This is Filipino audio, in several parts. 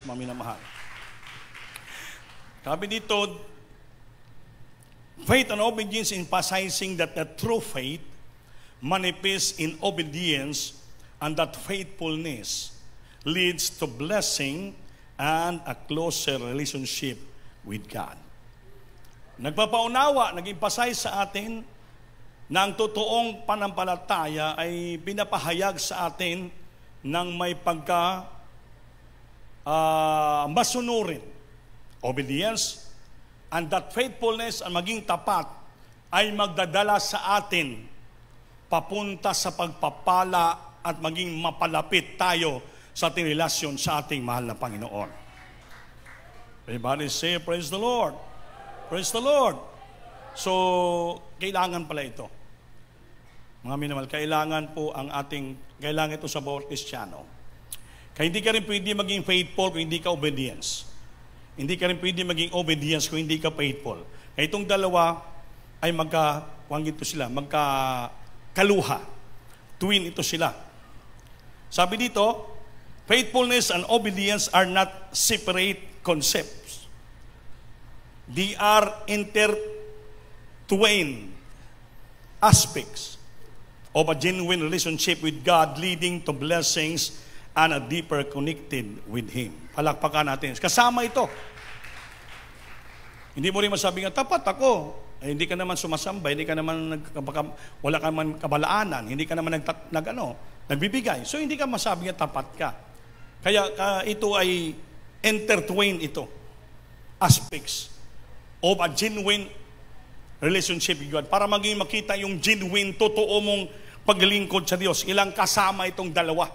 Maminamahal. Sabi dito, faith and obedience emphasizing that the true faith manifests in obedience and that faithfulness leads to blessing and a closer relationship with God. Nagpapaunawa, nag-emphasize sa atin na ang totoong panampalataya ay pinapahayag sa atin ng may masunurin, obedience, and that faithfulness ang maging tapat ay magdadala sa atin papunta sa pagpapala at maging mapalapit tayo sa ating relasyon sa ating mahal na Panginoon. Everybody say, praise the Lord. Praise the Lord. So, kailangan pala ito. Mga minamahal, kailangan ito sa bawat Kristiyano. Kaya hindi ka rin pwede maging faithful kung hindi ka obedience. Hindi ka rin pwede maging obedience kung hindi ka faithful. Kaya itong dalawa ay magkakaluha. Twin ito sila. Sabi dito, faithfulness and obedience are not separate concepts. They are intertwined aspects of a genuine relationship with God leading to blessings and a deeper connected with Him. Palakpakan natin. Kasama ito. Hindi mo rin masabi nga, tapat ako. Hindi ka naman sumasamba, hindi ka naman wala ka naman kabalaanan, hindi ka naman nagbibigay. So hindi ka masabi nga tapat ka. Kaya ito ay intertwined ito. Aspects of a genuine relationship with God. Para maging makita yung genuine, totoo mong paglilingkod sa Diyos. Ilang kasama itong dalawa.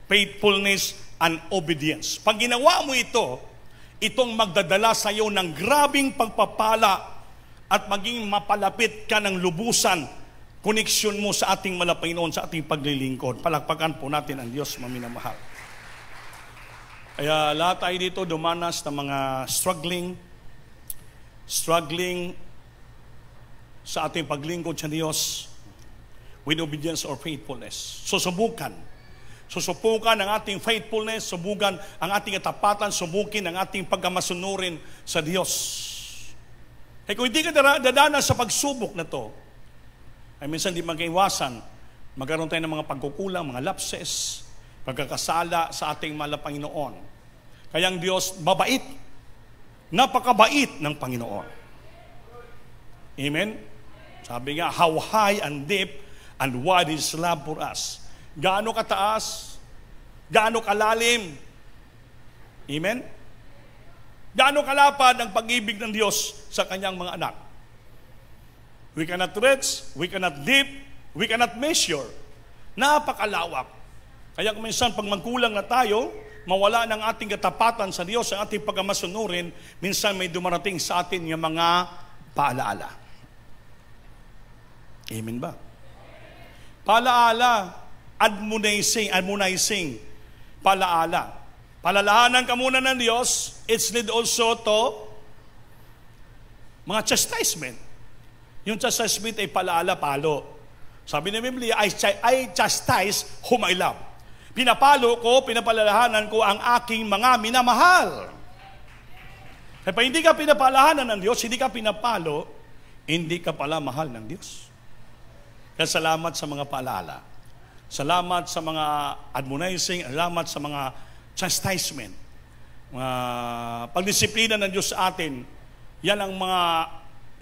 Faithfulness and obedience. Pag ginawa mo ito, itong magdadala sa iyo ng grabing pagpapala at maging mapalapit ka ng lubusan, koneksyon mo sa ating Panginoon, sa ating paglilingkod. Palakpakan po natin ang Diyos maminamahal. Kaya lahat tayo dito dumanas ng mga struggling sa ating paglingkod sa Diyos with obedience or faithfulness. Susubukan ang ating faithfulness, subukan ang ating katapatan, subukin ang ating pagkamasunurin sa Diyos. Eh kung hindi ka dadanas sa pagsubok na to, ay minsan di magkaiwasan, magkaroon tayo ng mga pagkukulang, mga lapses, pagkakasala sa ating mahal na Panginoon. Kaya ang Diyos, mabait, napakabait ng Panginoon. Amen? Sabi nga, how high and deep and wide His love for us. Gaano kataas, gaano kalalim. Amen? Gaano kalapad ang pag-ibig ng Diyos sa kanyang mga anak. We cannot reach, we cannot deep, we cannot measure. Napakalawak. Kaya kung minsan pag magkulang na tayo, mawala ng ating katapatan sa Diyos, ang ating pagkamasunurin, minsan may dumarating sa atin yung mga paalaala. Amen ba? Paalaala, admonizing, paalaala. Palalahanan ka muna ng Diyos, it's lead also to mga chastisement. Yung chastisement ay palaala, palo. Sabi ng Biblia, I chastise whom I love. Pinapalo ko, pinapalalahanan ko ang aking mga minamahal. Kaya pa hindi ka pinapalahanan ng Diyos, hindi ka pinapalo, hindi ka pala mahal ng Diyos. Kaya salamat sa mga paalala. Salamat sa mga admonizing, salamat sa mga chastisement. Mga pagdisiplina ng Diyos sa atin, yan ang mga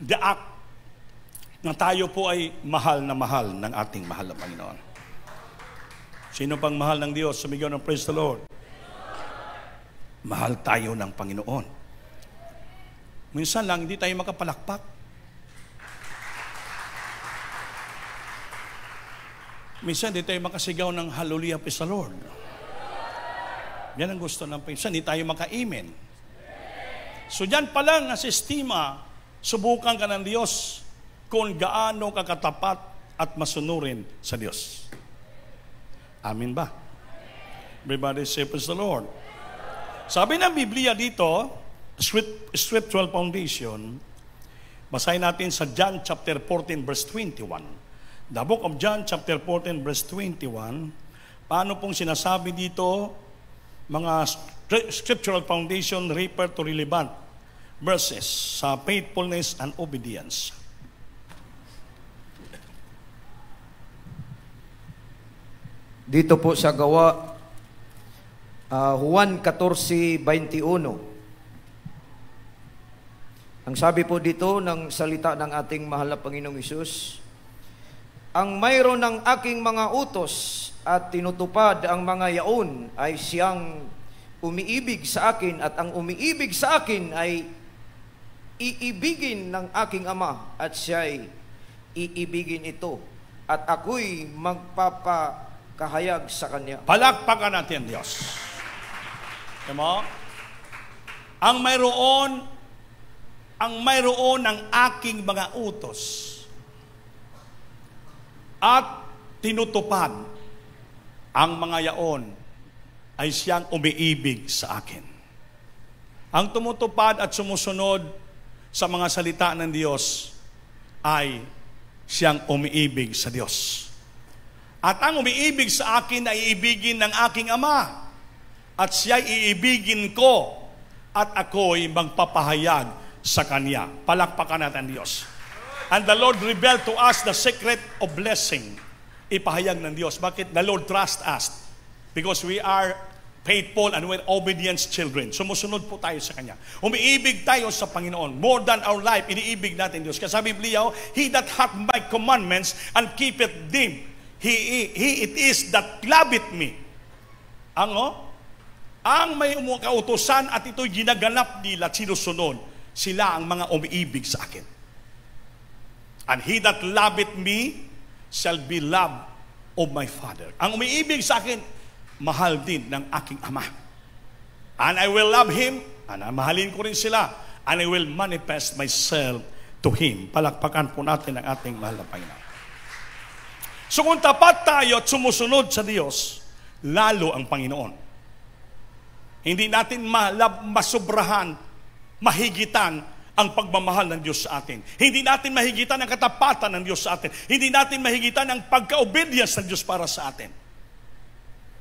daak na tayo po ay mahal ng ating mahal na Panginoon. Sino pang mahal ng Diyos? Sumigaw ng praise the Lord. Mahal tayo ng Panginoon. Minsan lang, hindi tayo makapalakpak. Minsan, hindi tayo makasigaw ng hallelujah, praise the Lord. Yan ang gusto ng Panginoon. Hindi tayo maka-amen. So, dyan pa lang na sistema, subukan ka ng Diyos kung gaano ka katapat at masunurin sa Diyos. Amen ba? Everybody say, praise the Lord. Sabi ng Biblia dito, scriptural foundation, basahin natin sa John chapter 14 verse 21. The book of John chapter 14 verse 21, paano pong sinasabi dito, mga scriptural foundation refer to relevant verses sa faithfulness and obedience. Dito po sa Gawa, Juan 14:21. Ang sabi po dito ng salita ng ating mahal na Panginoong Hesus, ang mayroon ng aking mga utos at tinutupad ang mga yaon ay siyang umiibig sa akin, at ang umiibig sa akin ay iibigin ng aking Ama, at siya'y iibigin ito, at ako'y magpapakahayag sa kanya. Palakpakan natin, Diyos. Diba? Ang mayroon ng aking mga utos at tinutupad ang mga yaon ay siyang umiibig sa akin. Ang tumutupad at sumusunod sa mga salita ng Diyos ay siyang umiibig sa Diyos. At ang umiibig sa akin ay iibigin ng aking Ama, at siya'y iibigin ko, at ako'y magpapahayag sa Kanya. Palakpakan natin Diyos. And the Lord revealed to us the secret of blessing. Ipahayag ng Diyos. Bakit? The Lord trusts us. Because we are faithful and we're obedience children. Sumusunod po tayo sa Kanya. Umiibig tayo sa Panginoon. More than our life, iniibig natin Diyos. Kasi sabi Biblia, He that hath my commandments and keepeth them, He it is that loveth me. Ang may kautusan at ito'y ginaganap nila at sinusunod, sila ang mga umiibig sa akin. And he that loveth me shall be loved of my Father. Ang umiibig sa akin, mahal din ng aking Ama. And I will love him, and mahalin ko rin sila, and I will manifest myself to him. Palakpakan po natin ang ating mahal na Panginoon. So kung tapat tayo at sumusunod sa Diyos, lalo ang Panginoon. Hindi natin masobrahan, mahigitan ang pagmamahal ng Diyos sa atin. Hindi natin mahigitan ang katapatan ng Diyos sa atin. Hindi natin mahigitan ang pagka-obedience ng Diyos para sa atin.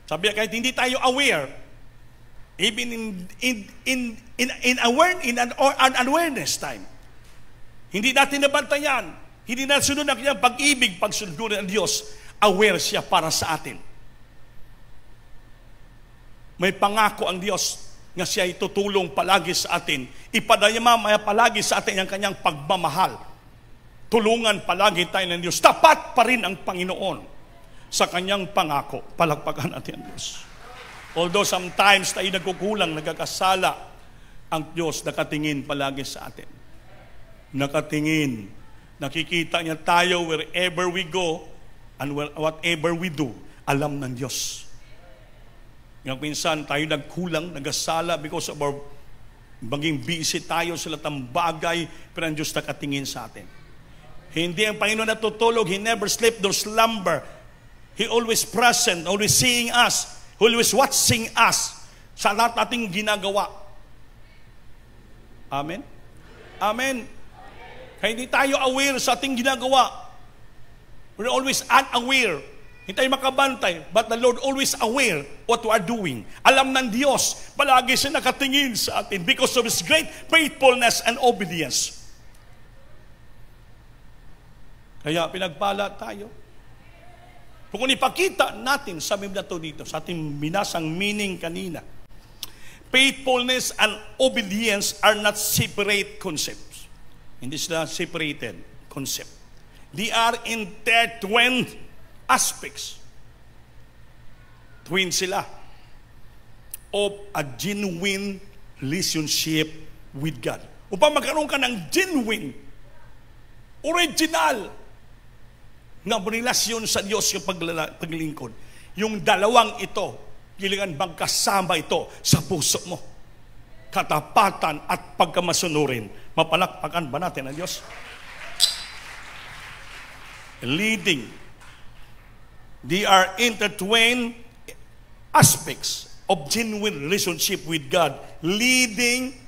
Sabi kahit hindi tayo aware, even in unawareness time, hindi natin nabantayan, hindi natin sunod ang kanyang pag-ibig, pagsunod ng Diyos, aware siya para sa atin. May pangako ang Diyos nga siya ay tutulong palagi sa atin. Ipadayama palagi sa atin ang kanyang pagmamahal. Tulungan palagi tayo ng Diyos. Tapat pa rin ang Panginoon sa kanyang pangako. Palakpakan natin ang Diyos. Although sometimes tayo nagkukulang, nagkakasala, ang Diyos nakatingin palagi sa atin. Nakatingin. Nakikita niya tayo wherever we go and whatever we do. Alam ng Diyos. Yung minsan tayo nagkulang, nagasala because of our maging busy tayo sa lahat ng bagay, pero ang Diyos nakatingin sa atin. Hindi ang Panginoon natutulog. He never sleep nor slumber. He always present, always seeing us, always watching us sa lahat nating ginagawa. Amen? Amen. Kaya hindi tayo aware sa ating ginagawa. We're always unaware. Hindi tayo makabantay, but the Lord always aware what we are doing. Alam ng Diyos, palagi siya nakatingin sa atin because of His great faithfulness and obedience. Kaya pinagpala tayo. Kung ipakita natin sa Biblia dito, sa ating minasang meaning kanina, faithfulness and obedience are not separate concepts. Hindi sila separated concept. They are intertwined aspects. Twin sila of a genuine relationship with God. Upang magkaroon ka ng genuine, original na relasyon sa Diyos yung paglingkod. Yung dalawang ito, kailangan magkasama ito sa puso mo. Katapatan at pagkamasunurin. Mapalakpakan ba natin ang Diyos? Leading. They are intertwined aspects of genuine relationship with God, leading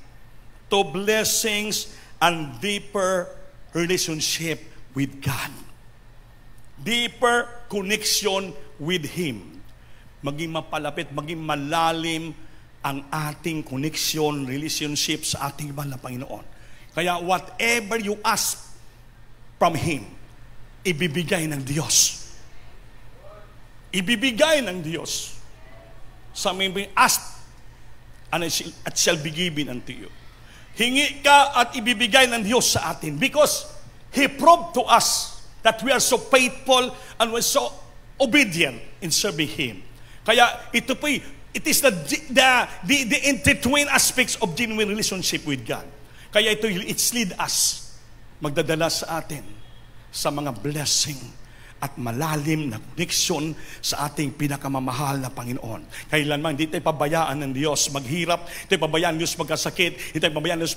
to blessings and deeper relationship with God. Deeper connection with Him. Maging mapalapit, maging malalim ang ating connection, relationship sa ating mahal na Panginoon. Kaya whatever you ask from Him, ibibigay ng Diyos. Ibibigay ng Diyos. Sa may ask, and it shall be given unto you. Hingi ka at ibibigay ng Diyos sa atin because He proved to us that we are so faithful and we're so obedient in serving Him. Kaya ito po, it is the intertwined aspects of genuine relationship with God. Kaya ito, it's lead us, magdadala sa atin sa mga blessing at malalim na connection sa ating pinakamamahal na Panginoon. Kailanman, hindi tayo pabayaan ng Diyos maghirap, hindi tayo pabayaan ng Diyos magkasakit, hindi tayo pabayaan ng Diyos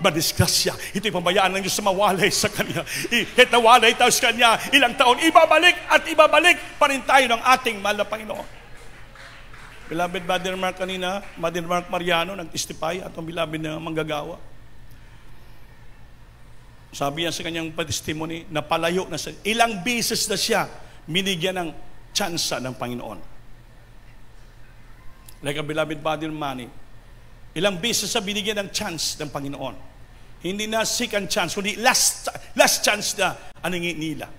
madisgrasya, hindi tayo pabayaan ng Diyos mawalay sa Kanya. Kahit nawalay tayo sa Kanya, ilang taon, ibabalik at ibabalik pa rin tayo ng ating mahal na Panginoon. Beloved Brother Mark kanina, Brother Mark Mariano, nag-testify at ang beloved na manggagawa. Sabi niya sa kanyang testimony, napalayo na siya. Ilang beses na siya binigyan ng tsansa ng Panginoon. Like a beloved Brother Manny, ilang beses siya binigyan ng chance ng Panginoon. Hindi na second chance, kundi last chance na anong nila.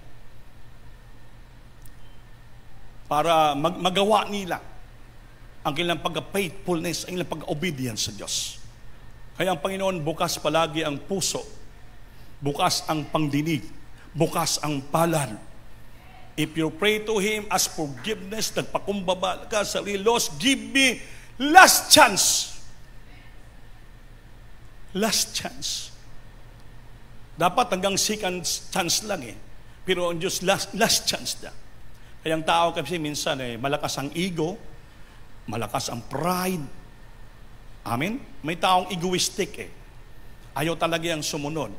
Para magawa nila ang kanilang pag-faithfulness, ang kanilang pag-obedience sa Diyos. Kaya ang Panginoon, bukas palagi ang puso, bukas ang pangdinig, bukas ang palad. If you pray to Him as forgiveness, nagpakumbaba ka sa Lord, give me last chance. Last chance. Dapat hanggang second chance lang Pero ang Diyos, last chance na. Kaya ang tao kasi minsan malakas ang ego, malakas ang pride. Amen? May taong egoistic Ayaw talaga ang sumunod.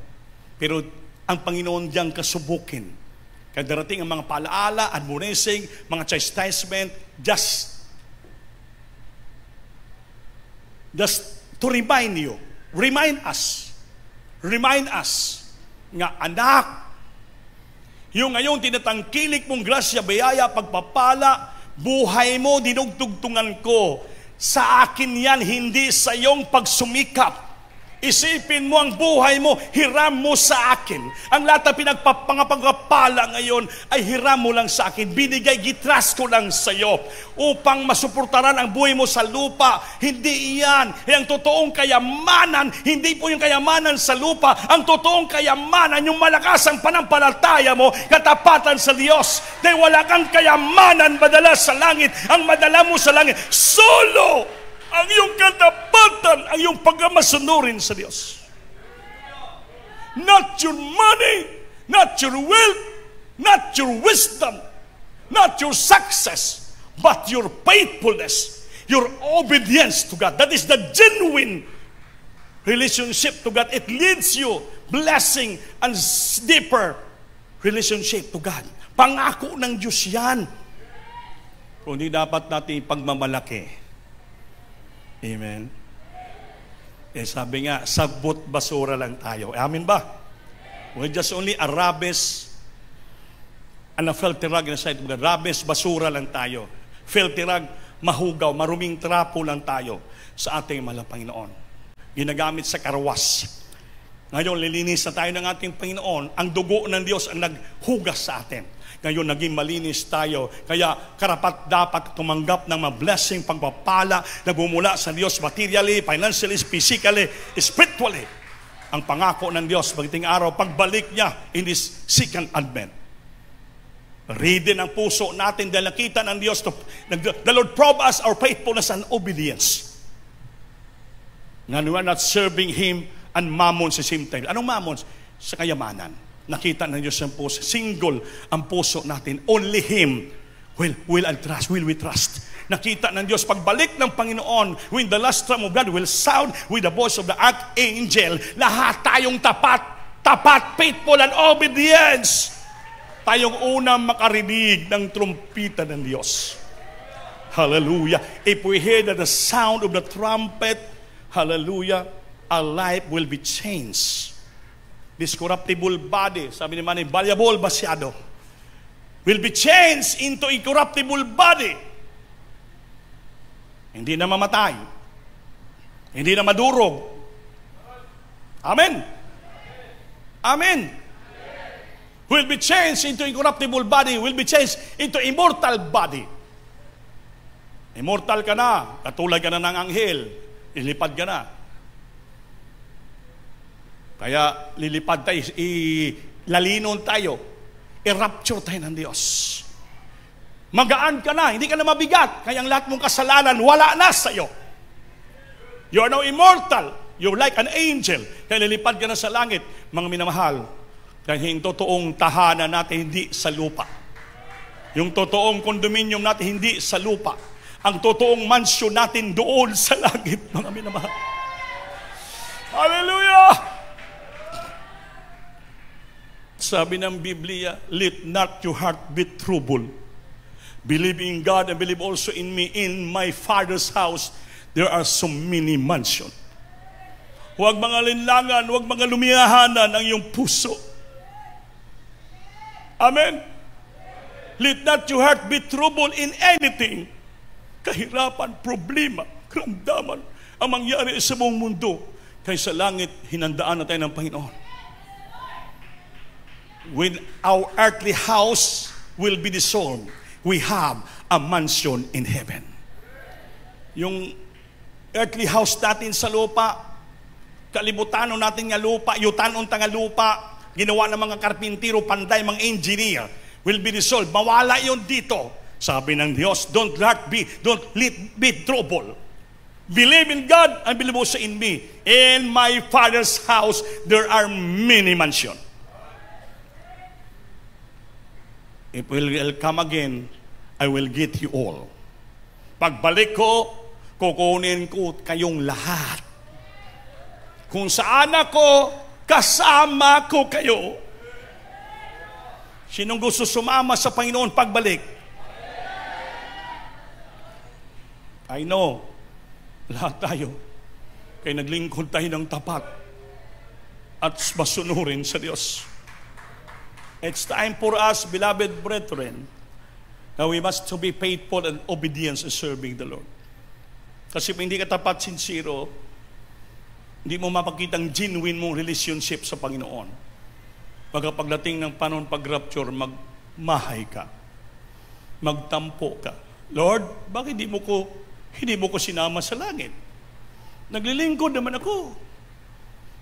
Pero ang Panginoon diyang kasubukin. Kaya darating ang mga paalaala, admonishing, mga chastisement, just to remind you, remind us nga anak, yung ngayon tinatangkilik mong grasya, biyaya, pagpapala, buhay mo, dinugtugtungan ko. Sa akin yan, hindi sa iyong pagsumikap. Isipin mo ang buhay mo, hiram mo sa akin. Ang lahat ng pinagpapangapagpapala ngayon ay hiram mo lang sa akin. Binigay, gitras ko lang sa iyo upang masuportaran ang buhay mo sa lupa. Hindi iyan. Ang totoong kayamanan, hindi po yung kayamanan sa lupa. Ang totoong kayamanan, yung malakas ang panampalataya mo, katapatan sa Diyos. Dahil wala kang kayamanan madala sa langit. Ang madala mo sa langit, solo ang iyong katapatan, ang iyong pagmamasunurin sa Diyos. Not your money, not your wealth, not your wisdom, not your success, but your faithfulness, your obedience to God. That is the genuine relationship to God. It leads you blessing and deeper relationship to God. Pangako ng Diyos yan. Kundi dapat natin pagmamalaki. Amen. Sabi nga, sabot basura lang tayo. Amen ba? We're just only a rubbish and a filthy rag in the sight of God. Rubbish, basura lang tayo. Filthy rag, mahugaw, maruming trapo lang tayo sa ating mahal na Panginoon. Ginagamit sa karwas. Ngayon, lilinis na tayo ng ating Panginoon. Ang dugo ng Diyos ang naghugas sa atin. Ngayon, naging malinis tayo. Kaya, karapat dapat tumanggap ng mga blessing, pagpapala na bumula sa Diyos materially, financially, physically, spiritually. Ang pangako ng Diyos, pagdating araw, pagbalik niya in this second advent. Ready ang puso natin dahil nakita ng Diyos. The Lord prove us our faithfulness and obedience. Nga we are not serving Him and mammon sa same time. Anong mammon? Sa kayamanan. Nakita ng Diyos ang puso. Single ang puso natin. Only Him will we trust. Nakita ng Diyos, pagbalik ng Panginoon, when the last trump of God will sound with the voice of the archangel, lahat tayong tapat, faithful and obedience. Tayong unang makarinig ng trumpita ng Diyos. Hallelujah. If we hear the sound of the trumpet, hallelujah, our life will be changed. This corruptible body, sabi ni Manny, valuable masyado, will be changed into a corruptible body. Hindi na mamatay, Hindi na madurog. Amen. Amen. Will be changed into incorruptible body, will be changed into immortal body. Immortal ka na, katulad ka na ng anghel, ilipad ka na. Kaya lilipad tayo, lalinon tayo, i-rapture tayo ng Diyos. Magaan ka na, hindi ka na mabigat, kaya ang lahat mong kasalanan, wala na sa iyo. You are now immortal. You're like an angel. Kaya lilipad ka na sa langit, mga minamahal. Dahil yung totoong tahanan natin, hindi sa lupa. Yung totoong kondominium natin, hindi sa lupa. Ang totoong mansyon natin doon sa langit, mga minamahal. Hallelujah! Sabi ng Biblia, let not your heart be troubled. Believe in God and believe also in me. In my Father's house, there are so many mansions. Huwag mga linlangan, huwag mga lumiyahanan ang iyong puso. Amen? Let not your heart be troubled in anything. Kahirapan, problema, karamdaman ang mangyari sa buong mundo. Kaya sa langit, hinandaan na tayo ng Panginoon. When our earthly house will be dissolved, we have a mansion in heaven. Yung earthly house natin sa lupa, kalibutanon natin nga lupa, yutanon ta nga lupa, ginawa ng mga karpintero, panday, mga engineer, will be dissolved. Mawala yon dito. Sabi ng Diyos, don't let be trouble. Believe in God and believe also in me. In my Father's house, there are many mansions. If will come again, I will get you all. Pagbalik ko, kukunin ko kayong lahat. Kung saan ako, kasama ko kayo. Sinong gusto sumama sa Panginoon pagbalik? I know, lahat tayo, kaya naglingkod tayo ng tapat at masunurin sa Diyos. It's time for us, beloved brethren, that we must to be faithful and obedience in serving the Lord. Kasi kung hindi ka tapat, sincero, hindi mo mapakitang genuine mong relationship sa Panginoon. Pagkapagdating ng panahon pag-rapture, magmahay ka. Magtampo ka. Lord, bakit hindi mo ko sinama sa langit? Naglilingkod naman ako.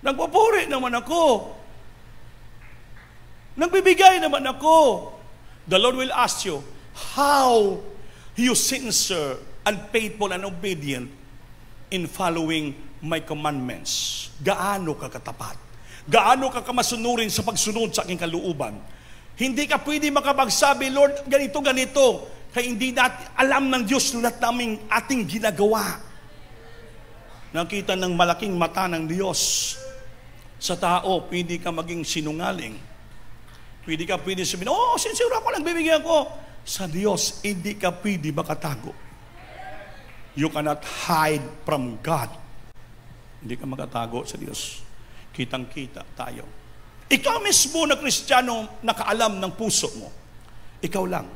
Nagpupuri naman ako. Nagbibigay naman ako. The Lord will ask you, how you sincere and faithful and obedient in following my commandments. Gaano ka katapat? Gaano ka kamasunurin sa pagsunod sa aking kalooban? Hindi ka pwede makapagsabi, Lord, ganito, ganito. Kaya hindi natin alam ng Diyos lahat naming ating ginagawa. Nakita ng malaking mata ng Diyos. Sa tao, pwede ka maging sinungaling. Pwede sabihin, sincere ako, nagbibigay ako. Sa Diyos, hindi ka pwede makatago. You cannot hide from God. Hindi ka makatago sa Diyos. Kitang-kita tayo. Ikaw mismo na Kristiyano, nakaalam ng puso mo. Ikaw lang.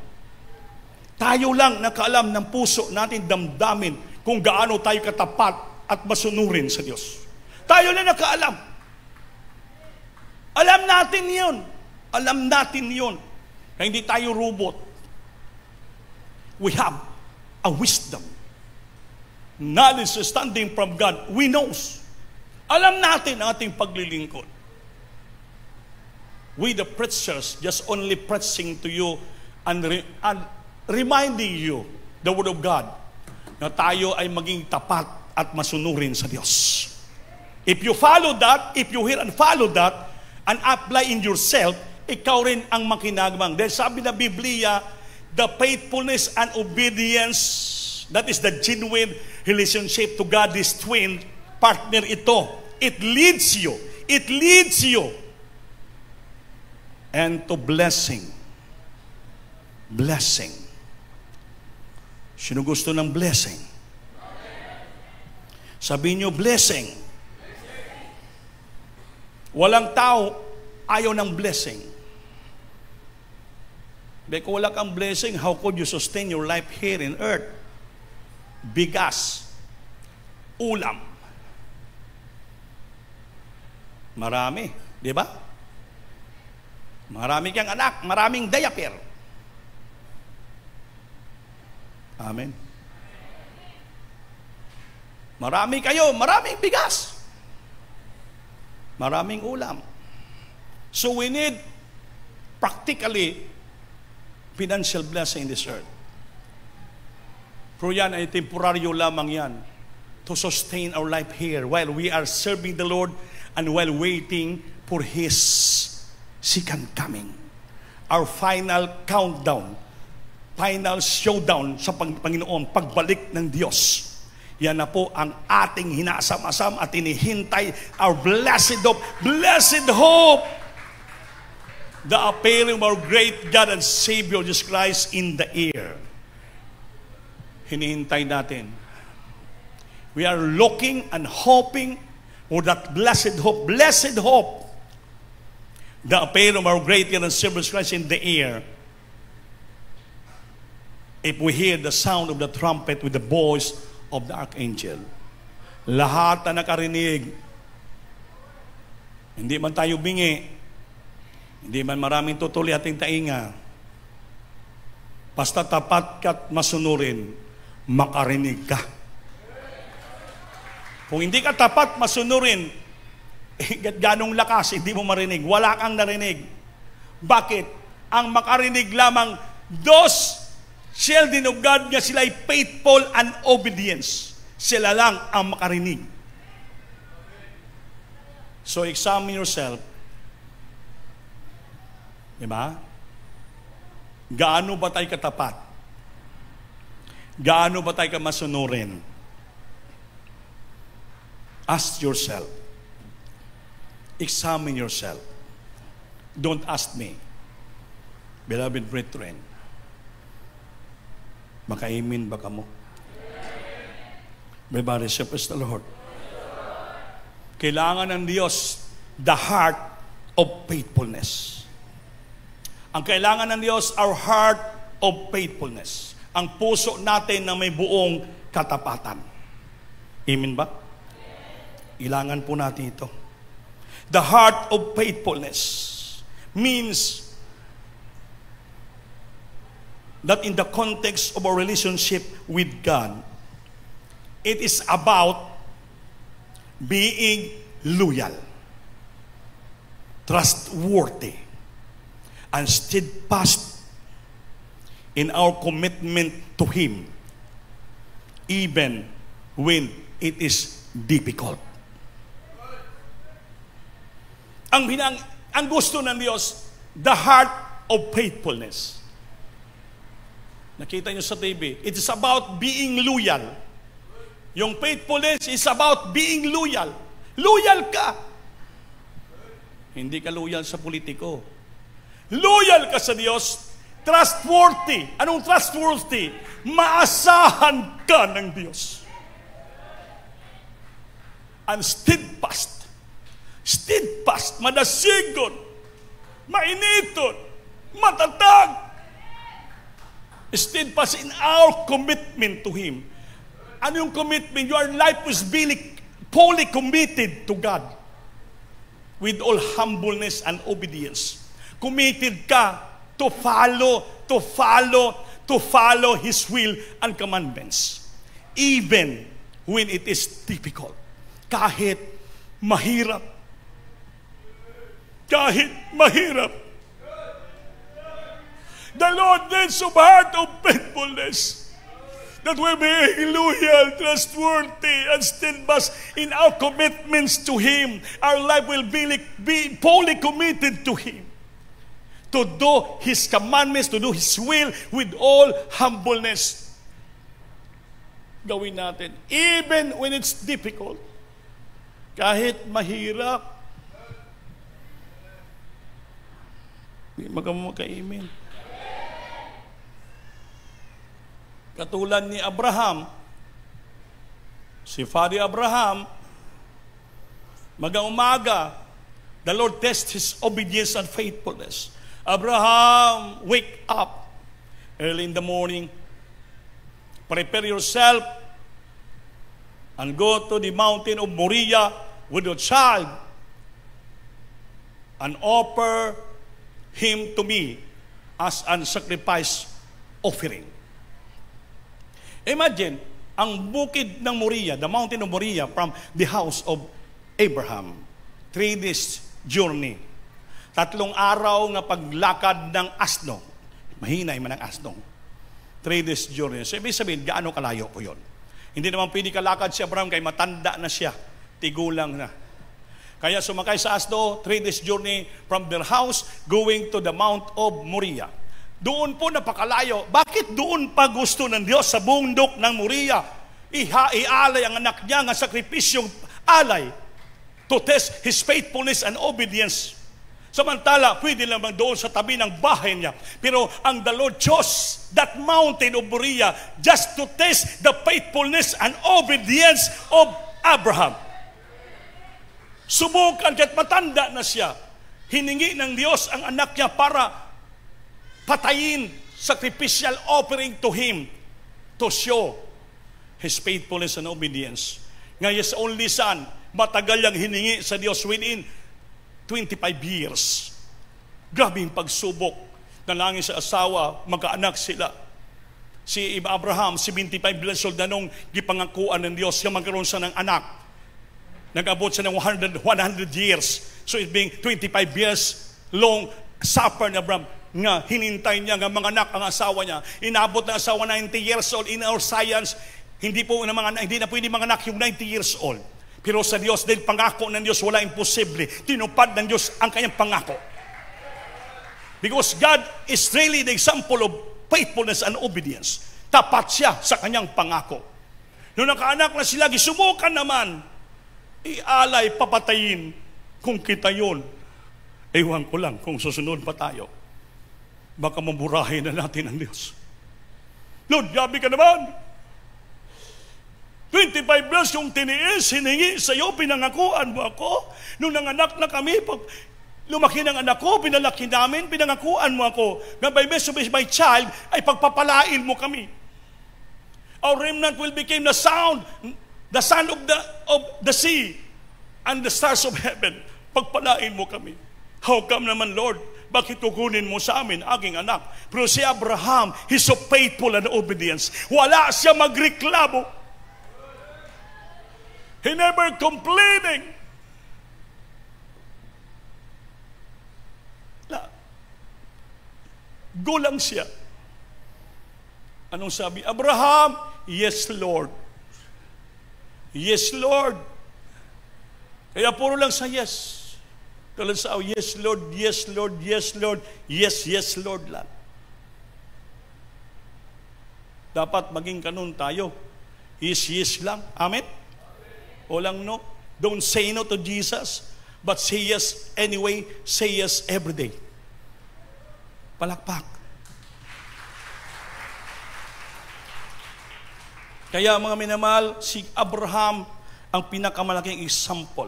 Tayo lang nakaalam ng puso natin, damdamin kung gaano tayo katapat at masunurin sa Diyos. Tayo lang nakaalam. Alam natin yun. Alam natin yun. Kaya hindi tayo robot. We have a wisdom. Knowledge standing from God. We knows. Alam natin ang ating paglilingkod. We the preachers just only preaching to you and reminding you the Word of God na tayo ay maging tapat at masunurin sa Diyos. If you follow that, if you hear and follow that, and apply in yourself, ikaw rin ang makinagmang. Dahil sabi na Biblia, the faithfulness and obedience, that is the genuine relationship to God is twin partner ito. It leads you. It leads you. And to blessing. Blessing. Sino gusto ng blessing? Sabihin nyo, blessing. Walang tao ayaw ng blessing. Dahil kung wala kang blessing, how could you sustain your life here in earth? Bigas, ulam, Marami, di ba? Marami kang anak, maraming diaper. Amen. Marami kayo, maraming bigas. Maraming ulam. So we need practically financial blessing in this earth. Pero yan ay temporaryo lamang yan to sustain our life here while we are serving the Lord and while waiting for His second coming. Our final countdown, final showdown sa Panginoon, pagbalik ng Diyos. Yan na po ang ating hinasam-asam at inihintay, our blessed hope. Blessed hope! The appearing of our great God and Savior Jesus Christ in the air. Hinihintay natin. We are looking and hoping for that blessed hope. Blessed hope! The appearing of our great God and Savior Jesus Christ in the air. If we hear the sound of the trumpet with the voice of the archangel. Lahat na nakarinig. Hindi man tayo bingi. Hindi man maraming tutuli ating tainga. Basta tapat ka't masunurin, makarinig ka. Kung hindi ka tapat masunurin, ganong lakas, hindi mo marinig. Wala kang narinig. Bakit? Ang makarinig lamang, those children of God nga sila ay faithful and obedience. Sila lang ang makarinig. So examine yourself. Diba? Gaano ba tayo katapat? Gaano ba tayo kamasunurin? Ask yourself. Examine yourself. Don't ask me. Beloved brethren, makaimin ba ka mo? Everybody say, praise the Lord. Kailangan ng Diyos the heart of faithfulness. Ang kailangan ng Diyos, our heart of faithfulness. Ang puso natin na may buong katapatan. Amen ba? Kailangan po natin ito. The heart of faithfulness means that in the context of our relationship with God, it is about being loyal, trustworthy, and steadfast in our commitment to Him, even when it is difficult. Ang gusto ng Diyos, the heart of faithfulness. Nakita nyo sa TV, it is about being loyal. Yung faithfulness is about being loyal. Loyal ka. Hindi ka loyal sa politiko. Loyal ka sa Diyos. Trustworthy. Anong trustworthy? Maasahan ka ng Diyos. And steadfast. Steadfast. Madasigon. Mainiton. Matatag. Steadfast in our commitment to Him. Ano yung commitment? Your life was fully committed to God with all humbleness and obedience. Committed ka to follow His will and commandments. Even when it is difficult. Kahit mahirap. Kahit mahirap. The Lord needs a heart of faithfulness, that we be loyal, trustworthy, and steadfast in our commitments to Him. Our life will be fully committed to Him, to do His commandments, to do His will with all humbleness. Gawin natin, even when it's difficult, kahit mahirap. Hindi magka-amen. Katulad ni Abraham, si Father Abraham, umaga, the Lord tests his obedience and faithfulness. Abraham, wake up early in the morning, prepare yourself, and go to the mountain of Moriah with your child, and offer him to me as an sacrifice offering. Imagine, ang bukid ng Moriah, the mountain of Moriah, from the house of Abraham, 3 days journey. 3 araw nga paglakad ng asno. Mahinay man ang asno. 3 days journey. So, ibig sabihin, gaano kalayo po yun? Hindi naman pwede kalakad si Abraham kay matanda na siya. Tigulang na. Kaya sumakay sa asno, 3 days journey from their house going to the Mount of Moriah. Doon po napakalayo. Bakit doon pa gusto ng Diyos sa bundok ng Moriah? Ialay ang anak niya nga sakripisyong alay to test his faithfulness and obedience. Samantala, pwede lamang doon sa tabi ng bahay niya. Pero ang the Lord chose that mountain of Moriah just to test the faithfulness and obedience of Abraham. Subukan kahit matanda na siya. Hiningi ng Diyos ang anak niya para patayin, sacrificial offering to him to show his faithfulness and obedience. Nga his only son, matagal yang hiningi sa Diyos within 25 years. Grabe yung pagsubok. Nalangin sa asawa, magkaanak sila. Si Abraham, 75 years old na nung gipangakuan ng Diyos, yung magkaroon siya ng anak. Nag-abot siya ng 100 years. So it being 25 years long suffer na Abraham nga hinintay niya nga mga anak ang asawa niya. Inabot na asawa 90 years old. In our science, hindi na pwede mga anak yung 90 years old. Pero sa Diyos, dahil pangako ng Diyos, wala imposible. Tinupad ng Diyos ang kanyang pangako. Because God is really the example of faithfulness and obedience. Tapat siya sa kanyang pangako. Noong nakaanak na sila, gisubukan naman, ialay, papatayin. Kung kita yun, ewan ko lang kung susunod pa tayo. Baka maburahin na natin ang Diyos. Lord, gabi ka naman. 25 years yung tiniis, hiningi sa iyo, pinangakuan mo ako. Nung nanganak na kami, pag lumaki ng anak ko, pinalaki namin, pinangakuan mo ako. Na by best of my child, ay pagpapalain mo kami. Our remnant will become the sound, the son of the sea, and the stars of heaven. Pagpalain mo kami. How come naman, Lord? Bakit tukunin mo sa amin, aking anak? Pero si Abraham, he's so faithful and obedience. Wala siya magreklamo. He never complaining. Go lang siya. Anong sabi? Abraham, yes, Lord. Yes, Lord. Kaya puro lang sa yes. Tulad sa yes, Lord, yes, Lord, yes, Lord, yes, yes, Lord lang. Dapat maging kanun tayo. Yes, yes lang. Amen? Walang no. Don't say no to Jesus, but say yes anyway, say yes every day. Palakpak. Kaya mga minamahal, si Abraham ang pinakamalaking example.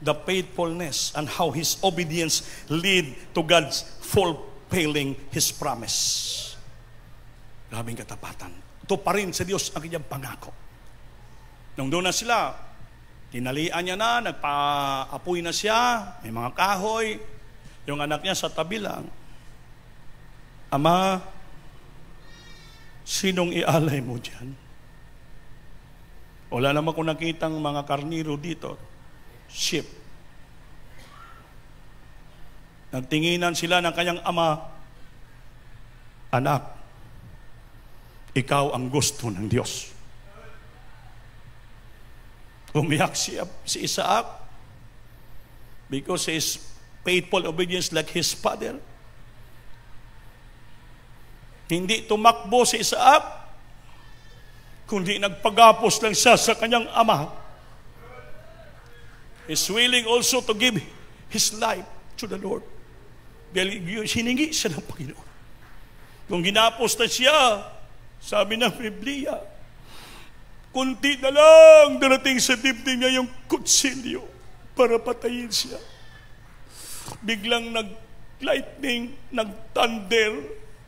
The faithfulness and how his obedience lead to God's fulfilling his promise. Grabing katapatan. Ito pa rin sa Diyos ang kanyang pangako. Nung doon na sila, tinalian niya na, nagpa-apoy na siya, may mga kahoy, yung anak niya sa tabi lang. Ama, sinong ialay mo dyan? Wala naman kung nakitang mga karniro dito. Sheep. Nagtinginan sila ng kanyang ama, anak, ikaw ang gusto ng Diyos. Umiyak si Isaac because he is faithful obedience like his father. Hindi tumakbo si Isaac, kundi nagpagapos lang siya sa kanyang ama. He's willing also to give his life to the Lord. Dahil hiningi siya ng Panginoon. Kung ginapos na siya, sabi ng Biblia, kunti na lang darating sa dibdib niya yung kutsilyo para patayin siya. Biglang nag-lightning, nag-thunder,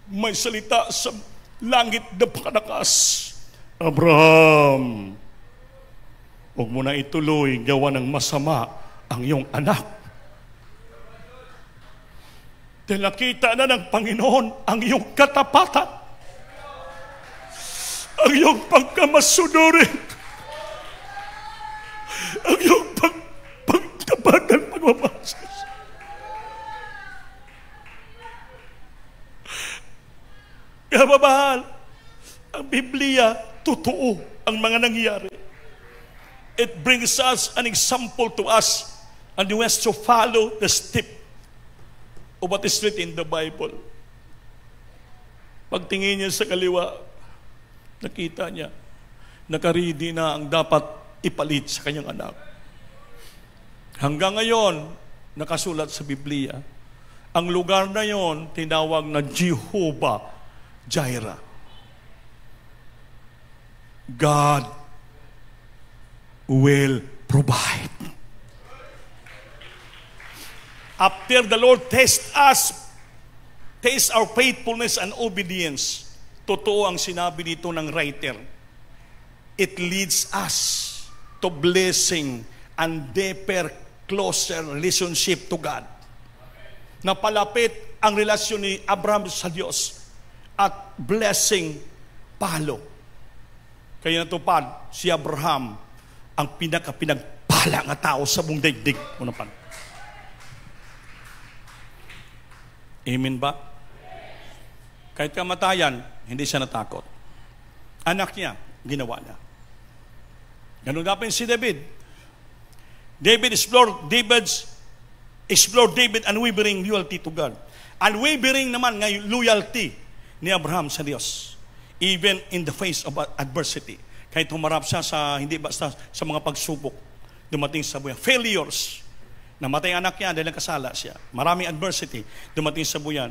may salita sa langit na pakalakas. Abraham, huwag mo na ituloy gawa ng masama ang iyong anak. Dahil nakita na ng Panginoon ang iyong katapatan, ang iyong pagkamasunurin, ang iyong pagtapatan, pagmamahal. Kaya mamahal, ang Biblia, totoo ang mga nangyayari. It brings us an example to us, and we have to follow the step of what is written in the Bible. Pagtingin niya sa kaliwa, nakita niya, nakaridi na ang dapat ipalit sa kanyang anak. Hanggang ngayon, nakasulat sa Biblia, ang lugar na yon tinawag na Jehovah Jireh. God will provide. After the Lord taste our faithfulness and obedience, totoo ang sinabi dito ng writer, it leads us to blessing and deeper, closer relationship to God. Napalapit ang relasyon ni Abraham sa Diyos at blessing palo. Kaya natupad si Abraham ang pinagpala nga tao sa buong daigdig. Amen ba? Kahit kamatayan, hindi siya natakot. Anak niya, ginawa niya. Ganun dapat si David. David explored David unwavering loyalty to God. Unwavering naman ng loyalty ni Abraham sa Diyos. Even in the face of adversity. Kahit humarap siya sa, hindi basta sa mga pagsubok, dumating sa buyan. Failures. Namatay anak niya dahil nagkasala siya. Maraming adversity, dumating sa buyan.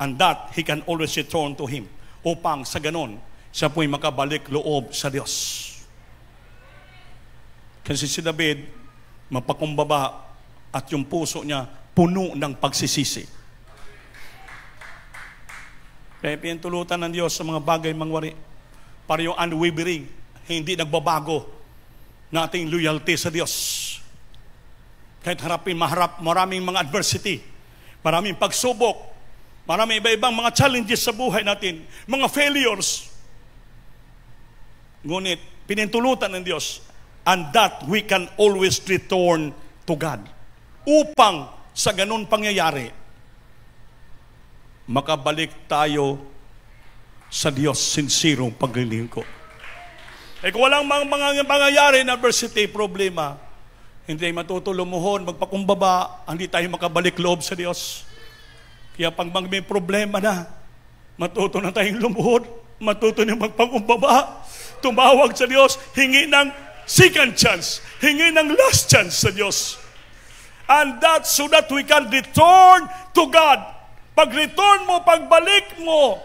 And that, he can always return to Him. Upang sa ganon, siya po'y makabalik loob sa Diyos. Kasi si David, mapakumbaba at yung puso niya puno ng pagsisisi. Kaya pinatulutan ng Diyos sa mga bagay mangwari para yung unwavering, hindi nagbabago na ating loyalty sa Diyos. Kahit maharap maraming mga adversity, maraming pagsubok, maraming iba-ibang mga challenges sa buhay natin, mga failures. Ngunit pinintulutan ng Diyos, and that we can always return to God. Upang sa ganun pangyayari, makabalik tayo sa Diyos, sincerong paglilingkod. Kung walang mga pangyayari na adversity, problema, hindi tayo matutulumuhon, magpakumbaba, hindi tayo makabalik loob sa Diyos. Kaya pag may problema na, matuto na tayong lumuhod, matuto na magpakumbaba, tumawag sa Diyos, hingi ng second chance, hingi ng last chance sa Diyos. And that so that we can return to God. Pag-return mo, pagbalik mo,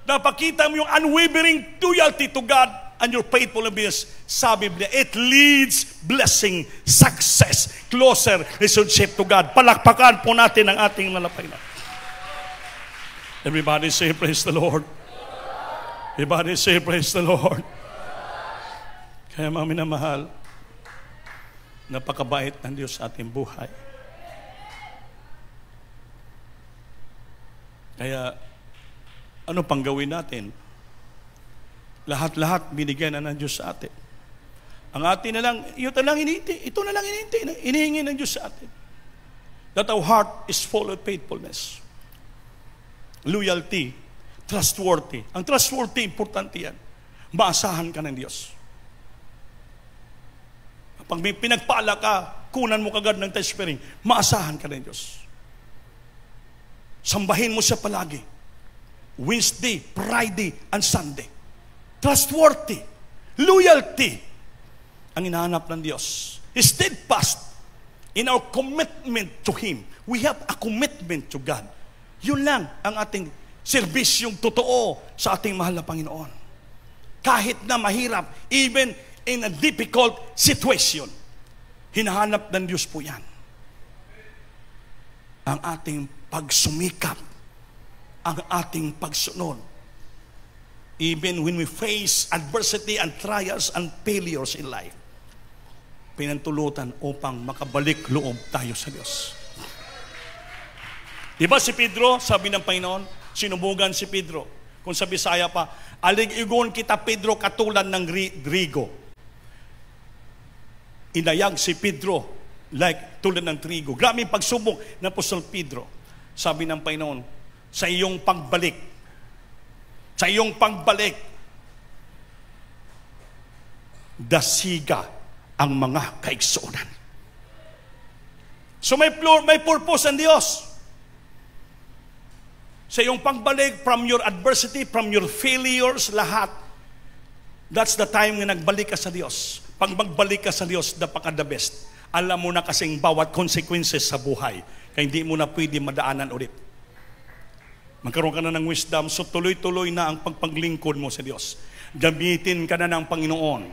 napakita mo yung unwavering loyalty to God and your faithfulness sa Biblia. It leads blessing, success, closer relationship to God. Palakpakan po natin ang ating nalapay na. Everybody say, praise the Lord. Everybody say, praise the Lord. Kaya mga minamahal, napakabait ng Diyos sa ating buhay. Kaya, ano pang gawin natin? Lahat-lahat binigyan na ng Diyos sa atin. Ang atin na lang, ito na lang inihingi ng Diyos sa atin. That our heart is full of faithfulness, loyalty, trustworthy. Ang trustworthy, importante yan. Maasahan ka ng Diyos. Pag may pinagpala ka, kunan mo kagad ng tespering, maasahan ka ng Diyos. Sambahin mo siya palagi. Wednesday, Friday, and Sunday. Trustworthy. Loyalty. Ang hinahanap ng Diyos. Steadfast in our commitment to Him. We have a commitment to God. Yun lang ang ating serbisyong totoo sa ating mahal na Panginoon. Kahit na mahirap, even in a difficult situation, hinahanap ng Diyos po yan. Ang ating pagsumikap, ang ating pagsunod. Even when we face adversity and trials and failures in life, pinantulutan upang makabalik loob tayo sa Diyos. Di ba si Pedro, sabi ng Panginoon, sinubugan si Pedro. Kung sa Bisaya pa, alig-igon kita Pedro katulad ng trigo. Inayag si Pedro like tulad ng trigo. Grabe yung pagsubok ng Apostol Pedro. Sabi ng Panginoon, sa iyong pagbalik, dasiga ang mga kaigsuonan. So may purpose ang Diyos. Sa iyong pagbalik, from your adversity, from your failures, lahat, that's the time na nagbalik ka sa Diyos. Pag magbalik ka sa Diyos, napaka the best. Alam mo na kasing bawat consequences sa buhay, kaya hindi mo na pwede madaanan ulit. Magkaroon ka na ng wisdom, so tuloy-tuloy na ang pagpaglingkod mo sa Diyos. Gamitin ka na ng Panginoon.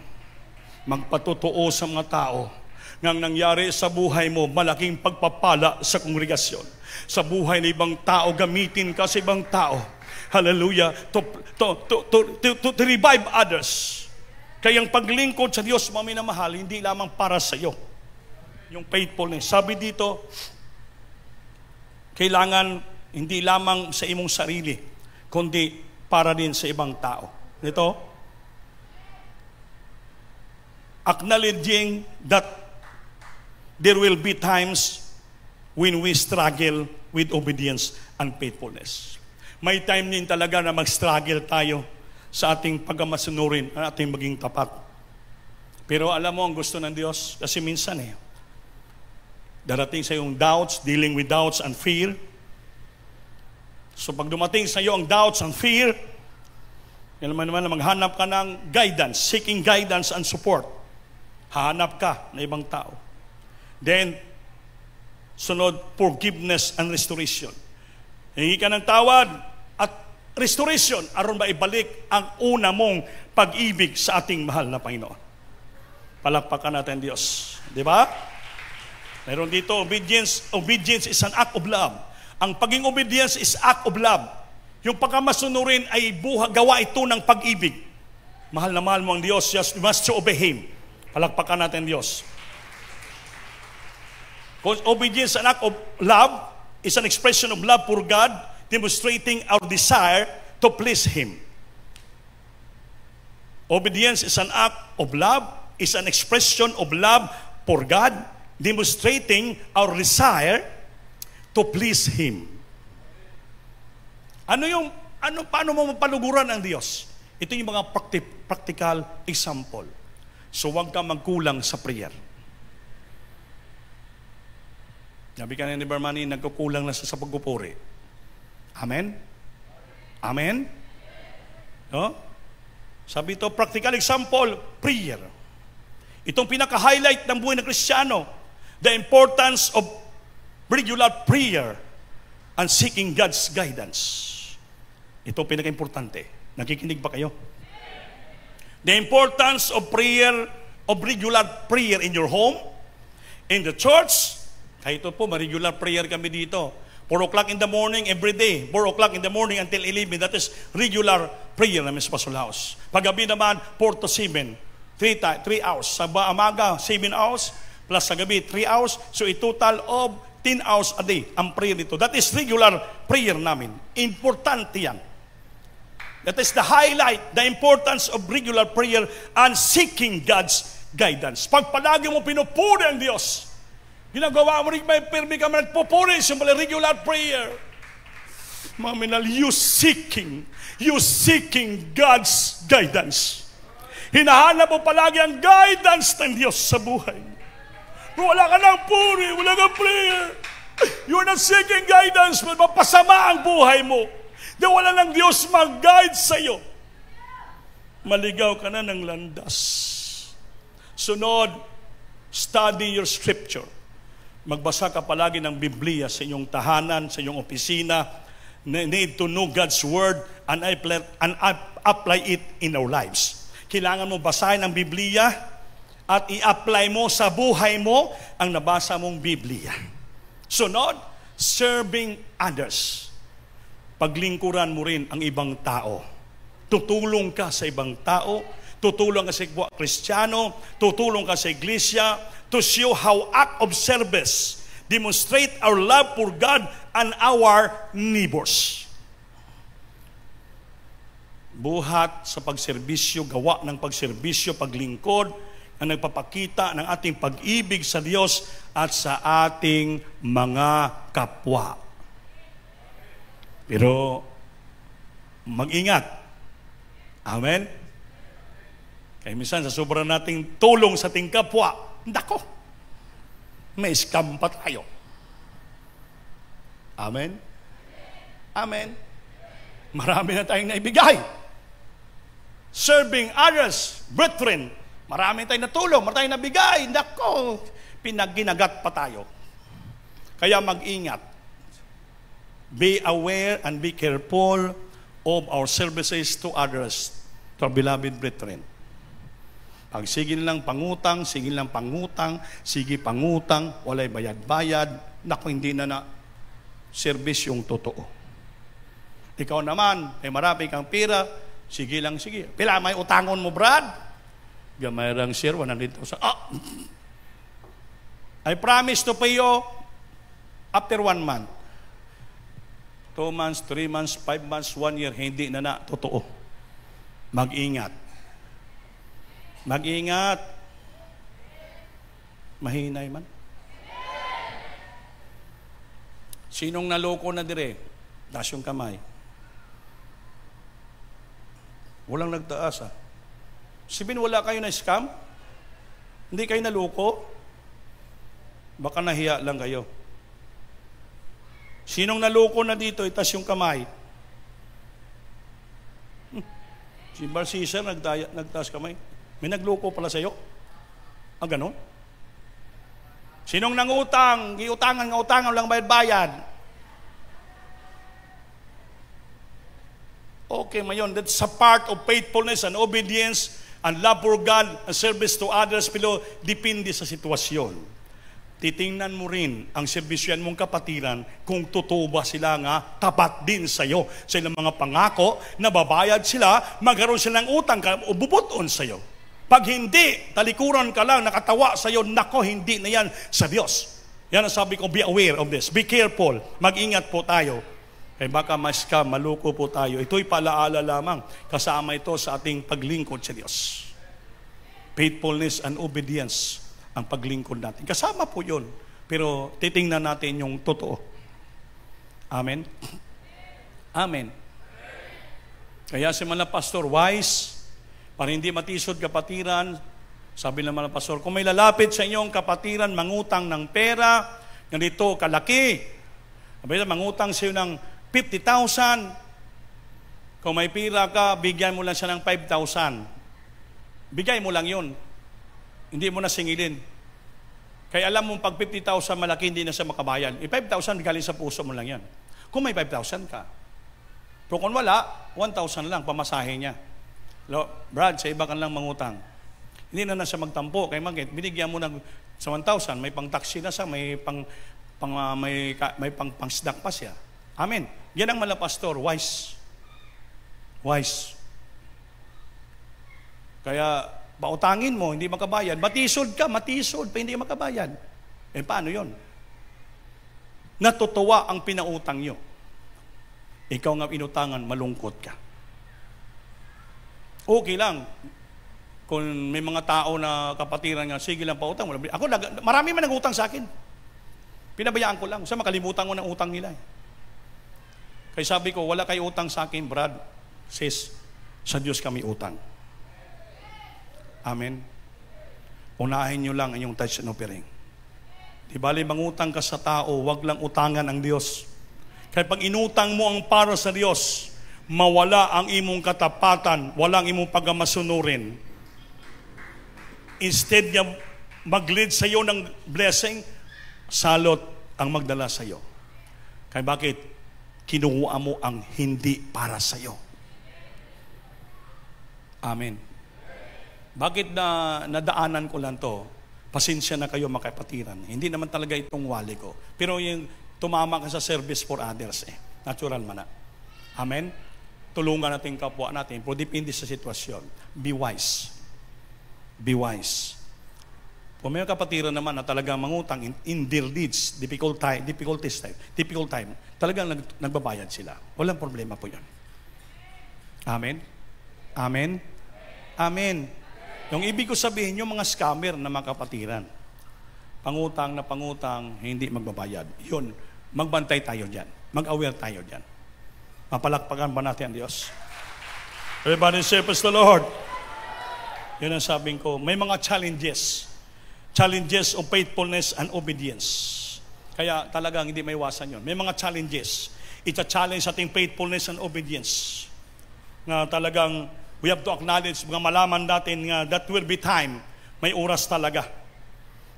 Magpatotoo sa mga tao. Ngang nangyari sa buhay mo, malaking pagpapala sa kongregasyon. Sa buhay ng ibang tao, gamitin ka sa ibang tao. Hallelujah. To revive others. Kaya ang paglingkod sa Diyos, mga minamahal, hindi lamang para sa iyo. Yung faithfulness. Sabi dito, kailangan hindi lamang sa imong sarili, kundi para din sa ibang tao. Ito, acknowledging that there will be times when we struggle with obedience and faithfulness. May time din talaga na mag-struggle tayo sa ating pagmamasunurin at ating maging tapat. Pero alam mo ang gusto ng Diyos, kasi minsan darating sa iyong doubts, dealing with doubts and fear. So pag dumating sa iyo ang doubts and fear, yan naman maghanap ka ng guidance, seeking guidance and support. Hahanap ka ng ibang tao. Then, sunod, forgiveness and restoration. Hingi ka ng tawad at restoration aron ba ibalik ang una mong pag-ibig sa ating mahal na Panginoon. Palakpakan natin Diyos. Di ba? Mayroon dito, obedience is an act of love. Ang paging obedience is act of love. Yung pagkamasunurin ay gawa ito ng pag-ibig. Mahal na mahal mo ang Diyos, just must to obey Him. Palakpakan natin Diyos. Because obedience, an act of love, is an expression of love for God, demonstrating our desire to please Him. Obedience is an act of love, is an expression of love for God, demonstrating our desire to please Him. Paano mo mapaluguran ang Diyos? Ito yung mga practical example. So huwag ka magkulang sa prayer. Sabi ka ni Bermani, nagkukulang na sa pagpupuri. Amen? Amen? No? Sabi ito, practical example, prayer. Itong pinaka-highlight ng buhay ng Kristiyano, the importance of regular prayer and seeking God's guidance. Ito pinaka-importante. Nakikinig ba kayo? The importance of prayer, of regular prayer in your home, in the church. Kahit ito po, regular prayer kami dito. 4 o'clock in the morning every day. 4 o'clock in the morning until 11. That is regular prayer namin sa Pastoral House. Paggabi naman, 4 to 7. 3 hours. Sa amaga, 7 hours. Plus sa gabi, 3 hours. So a total of 10 hours a day ang prayer dito. That is regular prayer namin. Importante yan. That is the highlight, the importance of regular prayer and seeking God's guidance. Pag palagi mo pinupuri ang Diyos, ginagawa mo rin may permi ka man nagpupuri sa regular prayer. Maminal, you seeking God's guidance. Hinahanap mo palagi ang guidance ng Diyos sa buhay. Kung wala ka ng puri, wala kang prayer, you're not seeking guidance, mapasama ang buhay mo. Di wala ng Diyos mag-guide sa iyo. Maligaw ka na ng landas. Sunod, study your scripture. Magbasa ka palagi ng Biblia sa inyong tahanan, sa inyong opisina. Need to know God's word and apply it in our lives. Kailangan mo basahin ang Biblia at i-apply mo sa buhay mo ang nabasa mong Biblia. Sunod, serving others. Paglingkuran mo rin ang ibang tao. Tutulong ka sa ibang tao, tutulong ka sa Kristiyano, tutulong ka sa iglesia, to show how act of service demonstrate our love for God and our neighbors. Buhat sa pagserbisyo, gawa ng pagserbisyo, paglingkod, na nagpapakita ng ating pag-ibig sa Diyos at sa ating mga kapwa. Pero, mag-ingat. Amen? Kaya minsan, sa sobrang nating tulong sa ating kapwa, nako, may scam pa tayo. Amen? Amen? Marami na tayong naibigay. Serving others, brethren, marami tayong natulong, marami tayong nabigay. Nako, pinaginagat pa tayo. Kaya mag-ingat. Be aware and be careful of our services to others, to our beloved brethren. Pag sige nilang pangutang, sige pangutang, walay bayad-bayad, naku, hindi na service yung totoo. Ikaw naman, may marami kang pira, sige lang, sige. Pila, may utangon mo, Brad? Gamay lang, sir, 100,000. I promise to pay you after 1 month. 2 months, 3 months, 5 months, 1 year, hindi na totoo. Mag-ingat. Mag-ingat. Mahinay man. Sinong naloko na dire? Taas yung kamay. Walang nagtaas ah. Sabihin, wala kayo na scam? Hindi kayo naloko? Baka nahiya lang kayo. Sinong naloko na dito? Itaas yung kamay. Si Barcisa nagtaas kamay. May nagloko pala sa'yo? Ganon? Sinong nangutang? Utangan lang bayad-bayad. Okay, mayon. That's a part of faithfulness and obedience and love for God and service to others. Pero depende sa sitwasyon. Titingnan mo rin ang serbisyan mong kapatiran kung totoo ba sila nga tapat din sa'yo. Sa ilang mga pangako, nababayad sila, magkaroon silang utang ka, o bubuton sa'yo. Pag hindi, talikuran ka lang, nakatawa sa'yo, nako, hindi na yan sa Diyos. Yan ang sabi ko, be aware of this. Be careful. Mag-ingat po tayo. Kaya baka ma-scam, maluko po tayo. Ito'y palaala lamang. Kasama ito sa ating paglingkod sa Diyos. Faithfulness and obedience ang paglingkod natin. Kasama po yun. Pero titingnan natin yung totoo. Amen? Amen. Kaya si mga pastor, wise, para hindi matisod kapatiran, sabi naman ng pastor, kung may lalapit sa inyong kapatiran, mangutang ng pera, ganito kalaki. Sabi na, mangutang sa iyo ng 50,000. Kung may pira ka, bigyan mo lang siya ng 5,000. Bigay mo lang yun. Hindi mo na singilin. Kaya alam mo, pag 50,000 malaki, hindi na siya makabayan. 5,000 galing sa puso mo lang yan. Kung may 5,000 ka. Pero kung wala, 1,000 lang, pamasahe niya. Brad, sa iba ka lang mangutang. Hindi na siya magtampo. Kaya binigyan mo ng sa 1,000, may pang-taxi na siya, may pang-snack pa siya. Amen. Yan ang mga pastor, wise. Wise. Kaya, pautangin mo, hindi makabayad. Matisod ka, pa hindi makabayad. Paano yon? Natutuwa ang pinautang nyo. Ikaw nga inutangan, malungkot ka. Okay lang. Kung may mga tao na kapatiran nga, sige lang pautang. Ako, marami man nag-utang sa akin. Pinabayaan ko lang. Sa makalimutan ko ng utang nila. Kaya sabi ko, wala kayo utang sa akin, Brad. Sis, sa Diyos kami utang. Amen. Unahin nyo lang ang inyong tithes and offering. Di bali, mangutang ka sa tao, wag lang utangan ang Diyos. Kaya pag inutang mo ang para sa Diyos, mawala ang imong katapatan, walang imong pagmasunurin. Instead niya mag-lead sa iyo ng blessing, salot ang magdala sa iyo. Kaya bakit? Kinuha mo ang hindi para sa iyo. Amen. Bakit nadaanan ko lang to? Pasensya na kayo makapatiran. Hindi naman talaga itong wali ko. Pero yung tumama ka sa service for others, natural man na. Amen? Tulungan natin kapwa natin. Pero depende sa sitwasyon. Be wise. Be wise. Kung may kapatiran naman na talagang mangutang in their needs, difficult time, talagang nagbabayad sila. Walang problema po yan. Amen? Amen? Amen. Yung ibig ko sabihin, yung mga scammer na mga kapatiran, pangutang, hindi magbabayad. Yun, magbantay tayo dyan. Mag-aware tayo dyan. Mapalakpakan ba natin ang Diyos? Everybody say, praise the Lord. Yun ang sabing ko. May mga challenges of faithfulness and obedience. Kaya talagang hindi may iwasan yun. May mga challenges. It's a challenge sa ating faithfulness and obedience. Na talagang we have to acknowledge, mga malaman natin nga that will be time. May oras talaga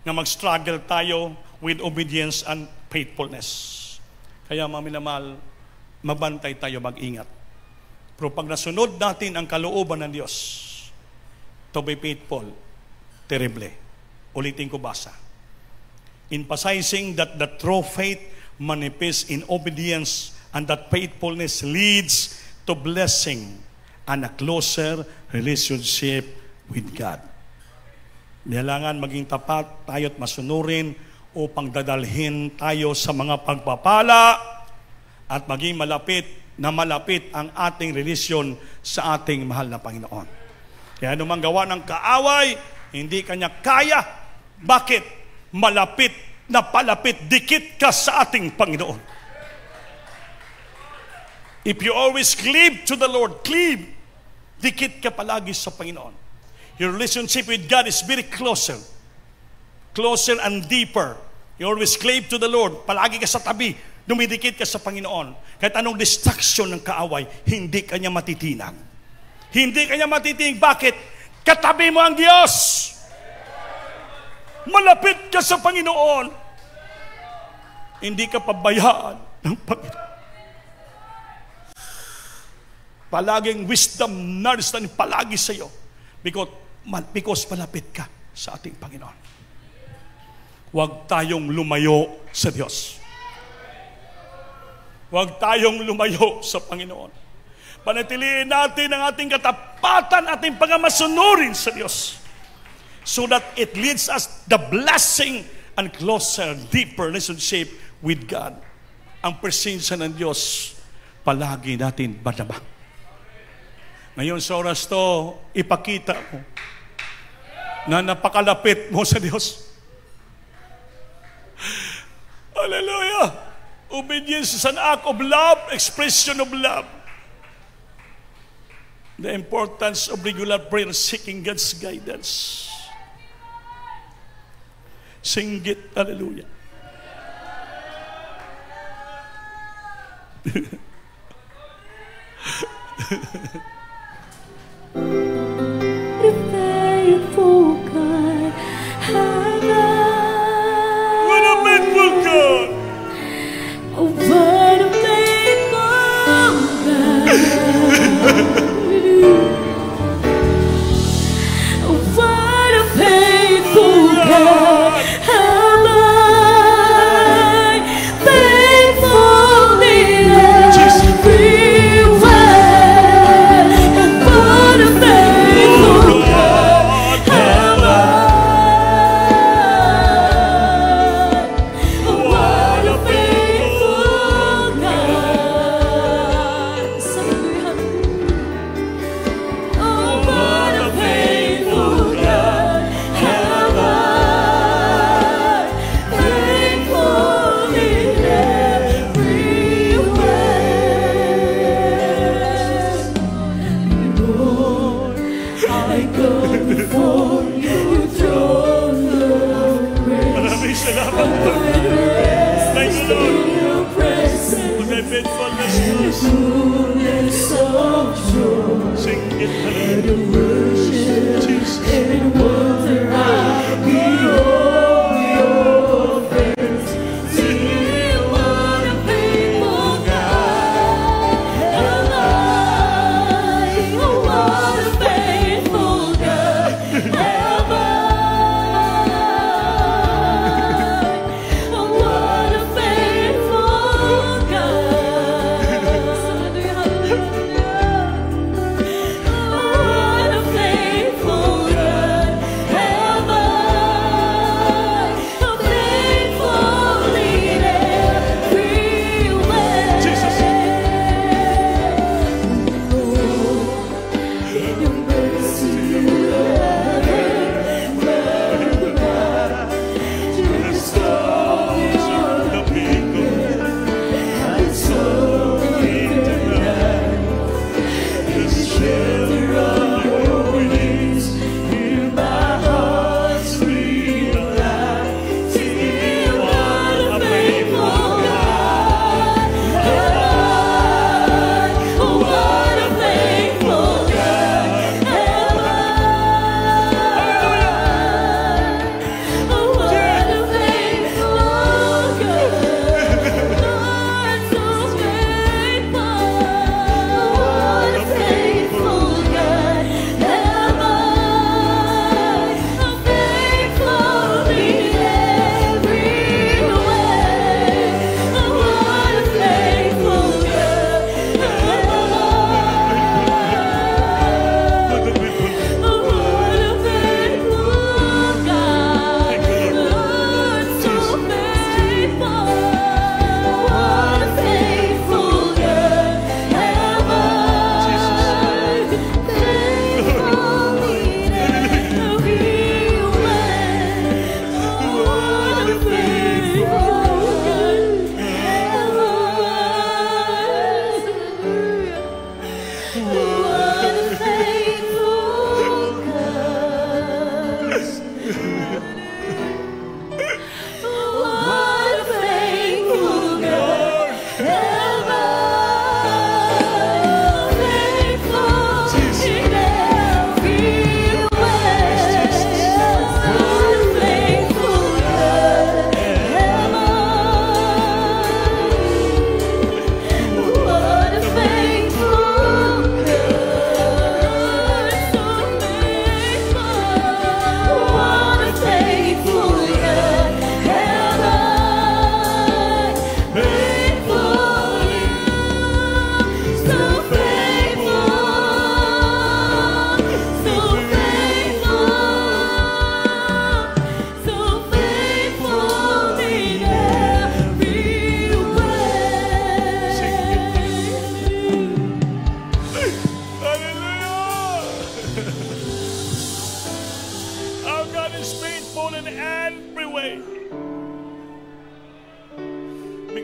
na mag-struggle tayo with obedience and faithfulness. Kaya mga minamahal, mabantay tayo, mag-ingat. Pero pag nasunod natin ang kalooban ng Diyos, to be faithful, terrible. Ulitin ko basa. Emphasizing that the true faith manifests in obedience and that faithfulness leads to blessing and a closer relationship with God. Kailangan maging tapat tayo at masunurin upang dadalhin tayo sa mga pagpapala at maging malapit ang ating relasyon sa ating mahal na Panginoon. Kaya anumang gawa ng kaaway, hindi kanya kaya. Bakit? Malapit na palapit, dikit ka sa ating Panginoon. If you always cleave to the Lord, dikit ka palagi sa Panginoon. Your relationship with God is very closer and deeper. You always cleave to the Lord, palagi ka sa tabi, dumidikit ka sa Panginoon. Kahit anong distraction ng kaaway, hindi kanya matitinag. Hindi kanya matitinag. Bakit? Katabi mo ang Diyos. Malapit ka sa Panginoon. Hindi ka pabayaan ng Panginoon. Palaging wisdom, knowledge, palagi sa iyo. Because malapit ka sa ating Panginoon. Huwag tayong lumayo sa Diyos. Huwag tayong lumayo sa Panginoon. Panatiliin natin ang ating katapatan, ating pagmamasunurin sa Diyos. So that it leads us the blessing and closer, deeper relationship with God. Ang presensya ng Diyos, palagi natin badaba. Ngayon sa oras to, ipakita mo na napakalapit mo sa Diyos. Hallelujah! Obedience is an act of love, expression of love. The importance of regular prayer, seeking God's guidance. Sing it, hallelujah. The faithful God, What a faithful God! what a faithful God. What a faithful God. Am I faithful in every way? What a faithful God. Am I? What a faithful God. Oh, what a faithful God. Am I? Faithful in every way. Lord, I go before your throne of grace. Maraming salamat po. Thank you, Lord. In your presence, For thy faithfulness to us. fullness of joy. Sing it, hallelujah. Jesus. And wonder I behold your face. See what a faithful God am I. Oh, what a faithful God am I. Oh, what a faithful God.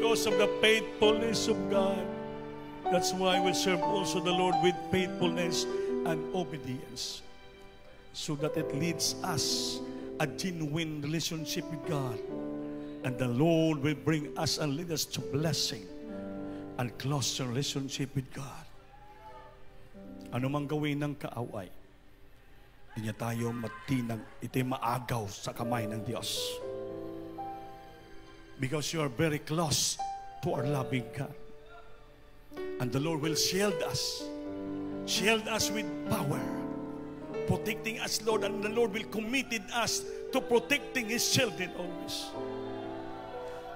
because of the faithfulness of God. That's why we serve also the Lord with faithfulness and obedience, so that it leads us a genuine relationship with God. And the Lord will bring us and lead us to blessing and closer relationship with God. Ano mang gawin ng kaaway, hindi tayo matinag, ito'y maagaw sa kamay ng Diyos. Because you are very close to our loving God. And the Lord will shield us with power, protecting us, Lord, and the Lord will committed us to protecting His children always.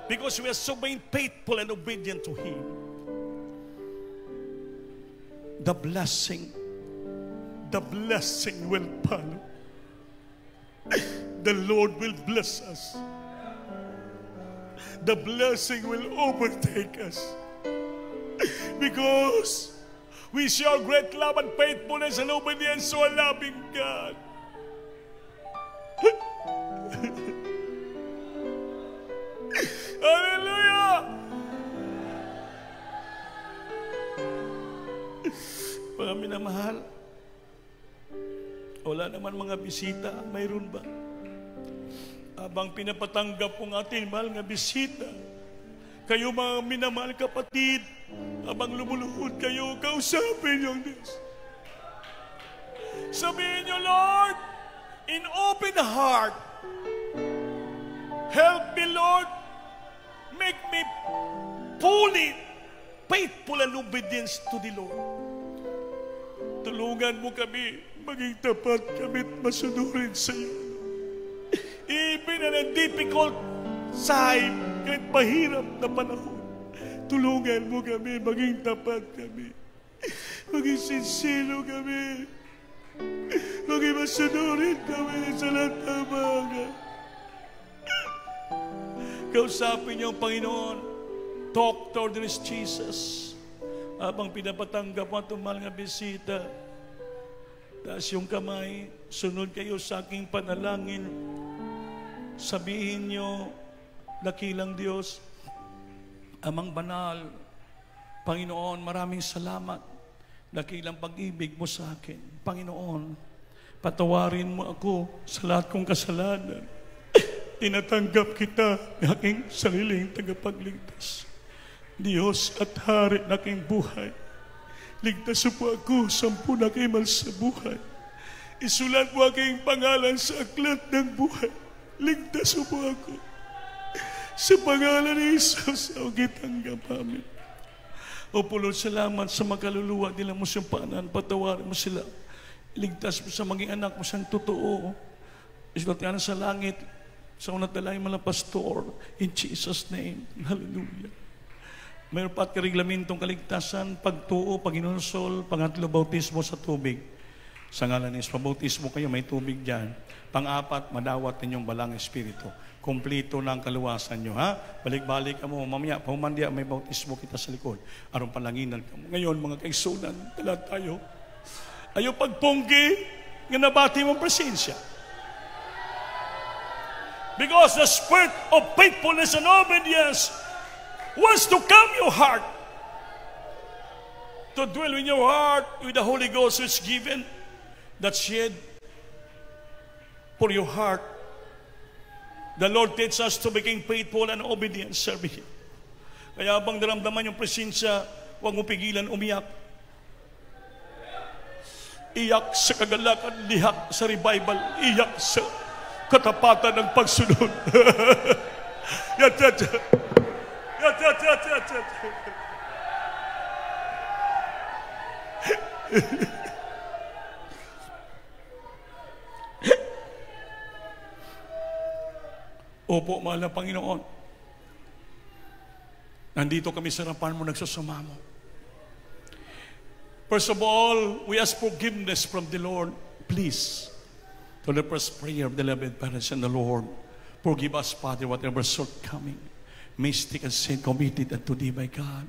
Because we are so being faithful and obedient to Him. The blessing will follow. The Lord will bless us. The blessing will overtake us. Because we show great love and faithfulness and obedience to our loving God. Hallelujah! Mga minamahal, wala naman mga bisita, mayroon ba? Abang pinapatanggap kong ating mahal nga bisita, kayo mga minamahal kapatid, abang lumuluhod kayo, kausapin niyo ang Diyos. Sabihin niyo, Lord, in open heart, help me, Lord, make me fully faithful and obedience to the Lord. Tulungan mo kami, maging tapat kami at masunurin sa iyo. Even in a difficult time, kahit mahirap na panahon, tulungan mo kami, maging tapat kami, maging sincero kami, maging masunurin kami sa lahat ng mga. Kausapin niyo ang Panginoon. Talk to this Jesus. Habang pinapatanggap mo itong mahal nga bisita, taas yung kamay, sunod kayo sa aking panalangin. Sabihin niyo, dakilang Diyos, Amang banal, Panginoon, maraming salamat. Dakilang pag-ibig mo sa akin. Panginoon, patawarin mo ako sa lahat kong kasalanan. Tinatanggap kita ng aking sariling tagapagligtas. Diyos at Hari ng aking buhay. Ligtas po ako sa punakimal sa buhay. Isulat mo aking pangalan sa aklat ng buhay. Ligtas po ako. Sa pangalan ni Jesus, o gitanggap amin. O pulot, salamat sa makaluluwa nila mo siyang paanan. Patawarin mo sila. Ligtas mo sa maging anak mo siyang totoo. Isulat yan sa langit. Sa unat dalay mga pastor. In Jesus' name. Hallelujah. Mayroon pa at kareglamentong kaligtasan, pagtuo, paginonsol, pangatlo, bautismo sa tubig. Sa ngalan ni pabautismo kayo, may tubig dyan. Pang-apat, madawat ninyong balang espiritu. Kompleto na ang kaluwasan nyo, ha? Balik-balik ka mo, mamaya, pahumandia, may bautismo kita sa likod. Arong palanginan ka mo. Ngayon, mga kaisunan, tala tayo. Ayaw pagpunggi, nga nabati mong presensya. Because the spirit of faithfulness and obedience wants to calm your heart, to dwell in your heart with the Holy Ghost which is given, that shed for your heart. The Lord teaches us to become faithful and obedient, serving Him. Kaya habang naramdaman yung presensya, huwag mo pigilan umiyak. Iyak sa kagalakan, lihak sa revival, iyak sa katapatan ng pagsunod. Yat. Opo, mahal na Panginoon. Nandito kami sa harapan mo, nagsusumamo. First of all, we ask forgiveness from the Lord. Please, to the first prayer of the beloved parents and the Lord, forgive us, Father, whatever shortcoming, mistake and sin committed unto Thee by God.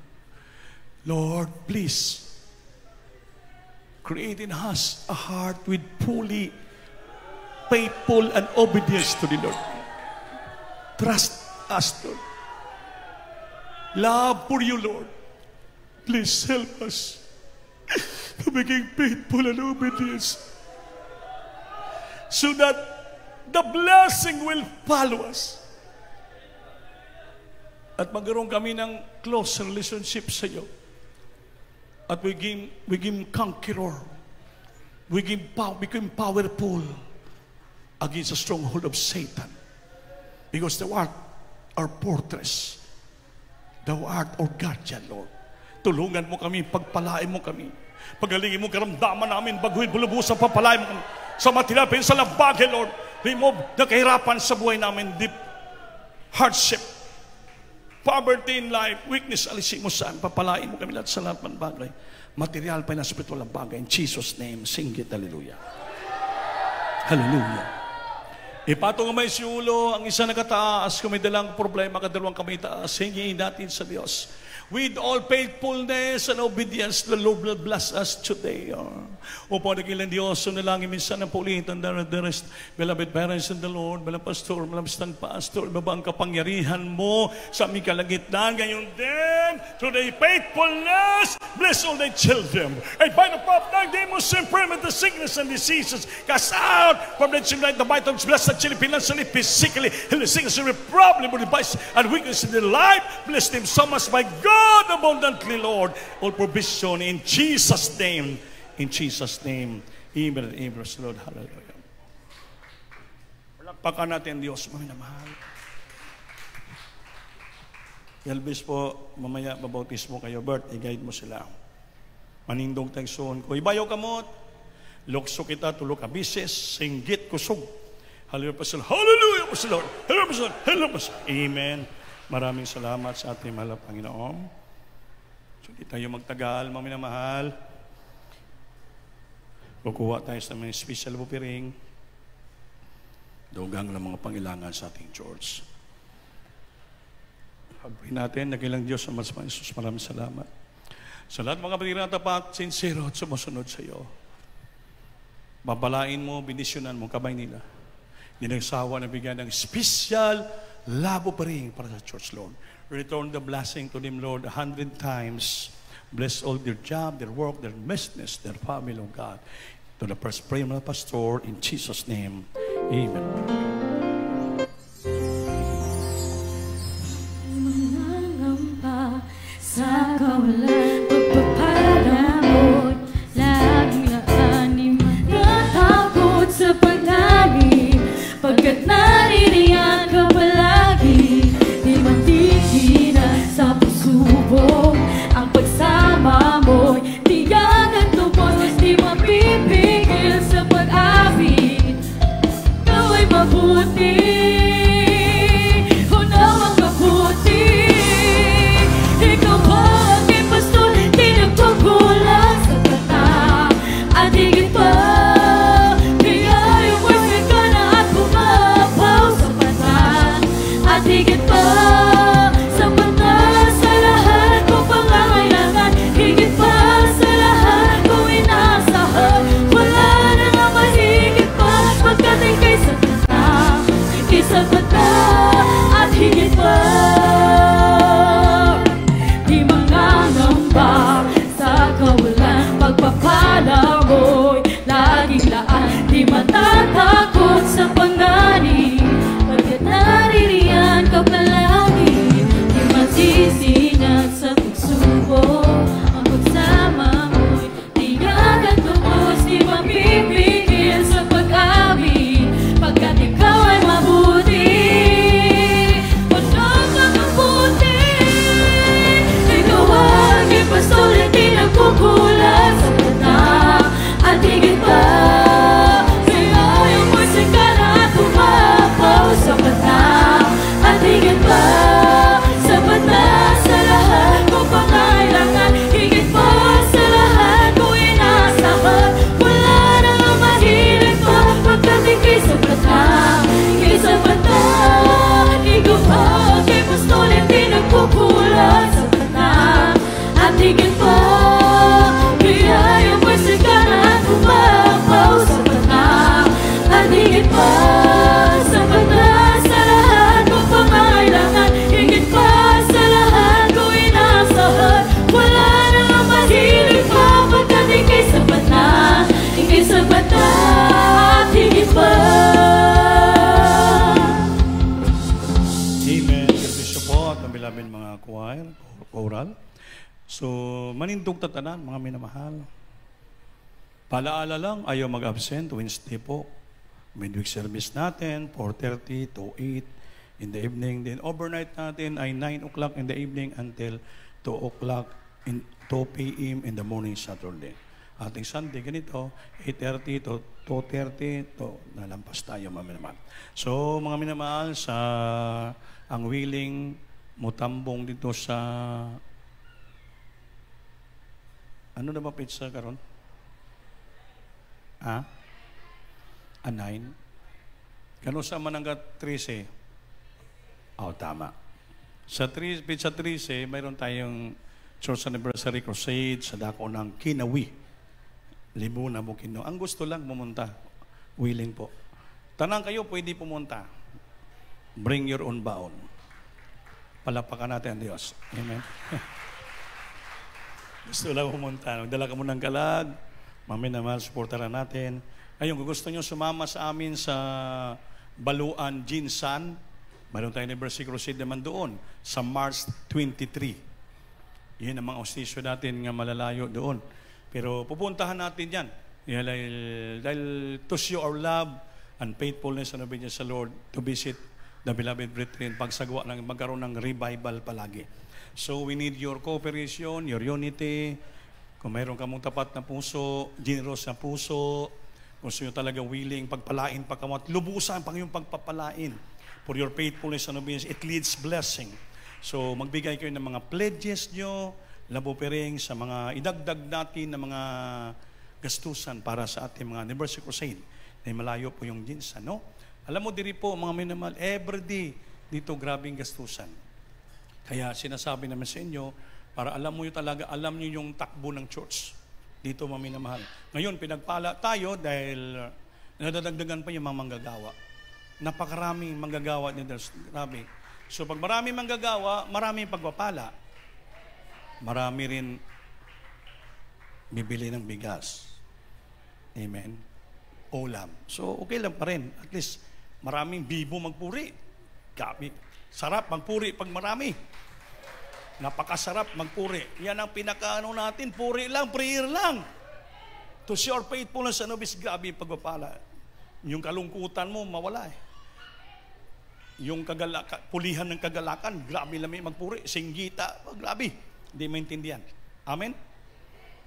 Lord, please, create in us a heart with fully faithful and obedience to the Lord. Trust us, Lord. love for you, Lord. Please help us to begin faithful and obedience so that the blessing will follow us. At magkaroon kami ng close relationship sa iyo. At we became conqueror. We became powerful against the stronghold of Satan. Because thou art our fortress. Thou art our guardian, Lord. Tulungan mo kami, pagpalain mo kami. Pagalingin mo karamdaman namin, baguhin, bulubusan, papalain mo kami. Sa matinapin, sa labagay, Lord. Remove the kahirapan sa buhay namin, deep hardship, poverty in life, weakness, alisin mo saan, papalain mo kami lahat sa lahat ng bagay. Material pa na spiritual ang bagay. In Jesus' name, sing it, hallelujah. Hallelujah. Ipatong kamay si ulo, ang isa nakataas, kung may dalang problema, kadalawang kamay taas, hingin natin sa Diyos. With all faithfulness and obedience, the Lord will bless us today. Upo na kilang Diyos, sunalangin minsan ang paulitan, the rest, beloved parents in the Lord, beloved pastor, beloved pastor, iba ba ang kapangyarihan mo sa aming kalagitnaan? Ngayon din, today, faithfulness, bless all thy children. And by the power of thy demons, infirmity, the sickness and diseases, cast out from the children, the vitals, bless the children financially, physically, heal the sickness, every problem, device, and weakness in their life, bless them so much by God abundantly, Lord, all provision in Jesus' name. In Jesus' name. Amen and amen, Lord. Hallelujah. Palakpakan natin Diyos, mga mahal. Elvis po, mamaya babautismo kayo, Bert, i-guide mo sila. Manindong tagsoon ko. Ibayo kamot, lukso kita, tulog abises, singgit kusog. Hallelujah po sila. Hallelujah po sila. Hallelujah po sila. Hallelujah po sila. Amen. Maraming salamat sa ating mahal na Panginoon. So, di tayo magtagal, mga minamahal. Kukuha tayo sa mga special bupiring. Dugang lang mga pangilangan sa ating church. Pagpray natin, nagilang Diyos sa Mas Jesus. Maraming salamat. Sa lahat mga kapatid na tapat, sincero at sumusunod sa iyo. Babalain mo, binisyonan mo, kabay nila. Hindi nagsawa na bigyan ng special labo pa rin para sa church, Lord. Return the blessing to them, Lord, 100 times. Bless all their job, their work, their business, their family, oh God. To the first prayer of the pastor, in Jesus' name, amen. Manangamba sa kawalan, pagpapala mo't laging aanim. Natakot sa pagdali, pagkat naririyan ka palagi. Di matigilan sa pagsubok, ang pagsama mo'y tiyak at tubos. Di mapipigil sa pag-abit, ikaw ay mabuti. Unawang mabuti, ikaw ang aking pastor, di nagpagulang sa kata. At higit pa, kaya yung worship ka na at bumabaw sa patan. At higit pa, sapat na sa lahat kong pangangailangan. Higit pa sa lahat kong inaasahan. Wala na nga mahigit pa, pagkat ika'y sapat na. Isapat na at higit pa. Di mangangamba sa kawalan, pagpapala mo'y laging laan. Di matatakot sa panganib, pagkat naririyan ka palagi. ng beloved mga choir, choral. So, manindog tatanan, mga minamahal. Palaala lang, ayaw mag-absent, Wednesday po. Midweek service natin, 4:30 to 8 in the evening. Then overnight natin ay 9 o'clock in the evening until 2 o'clock, 2 p.m. in the morning Saturday. Ating Sunday, ganito, 8:30 to 2:30, to nalampas tayo, mga minamahal. So, mga minamahal, sa ang willing mutambong dito sa ano na ba pizza karon? A 9. Kano sa Mananga 13? Oh, tama. Sa Pizza 13, mayroon tayong Church Anniversary Crusade sa dako ng Kinawi. Libo na Bukino. Ang gusto lang pumunta. Willing po. Tanang kayo, pwede pumunta. Bring your own baon. Palapakan natin ang Diyos. Amen. Gusto lang pumunta. Magdala ka mo ng kalag. Maminamahal, supportaran natin. Ngayon, kung gusto nyo sumama sa amin sa Baluan, Jinsan, mayroon tayong Anniversary Crusade naman doon sa March 23. Yun ang mga ostisyo natin nga malalayo doon. Pero pupuntahan natin yan. Dahil to show our love and faithfulness and obedience sa Lord, to visit the beloved brethren, pagsagawa ng magkaroon ng revival palagi. So we need your cooperation, your unity. Kung mayroon ka mong tapat na puso, generous na puso, gusto nyo talaga willing, pagpalain, pagkamot, lubusan pang yung pagpapalain. For your faithfulness and obedience, it leads blessing. So magbigay kayo ng mga pledges nyo, labopering sa mga idagdag natin na mga gastusan para sa ating mga Anniversary Crusade. Na malayo po yung Jinsan, no? Alam mo, diri po, mga minamahal, everyday dito grabing gastusan. Kaya sinasabi naman sa inyo, para alam mo yung talaga, alam nyo yung takbo ng church. Dito, mga minamahal. Ngayon, pinagpala tayo dahil nadadagdagan pa yung mga manggagawa. Napakaraming manggagawa niya. Grabe. So, pag maraming manggagawa, maraming pagpapala. Marami rin bibili ng bigas. Amen. Ulam. So, okay lang pa rin. At least, maraming bibo magpuri. Gabi. Sarap magpuri pag marami. Napakasarap magpuri. Yan ang pinakaano natin. Puri lang, prayer lang. To show our faithfulness and obedience, grabe pagpapala. Yung kalungkutan mo, mawala eh. Yung pulihan ng kagalakan, grabe lang may magpuri. Singgita, grabe. Hindi maintindihan. Amen?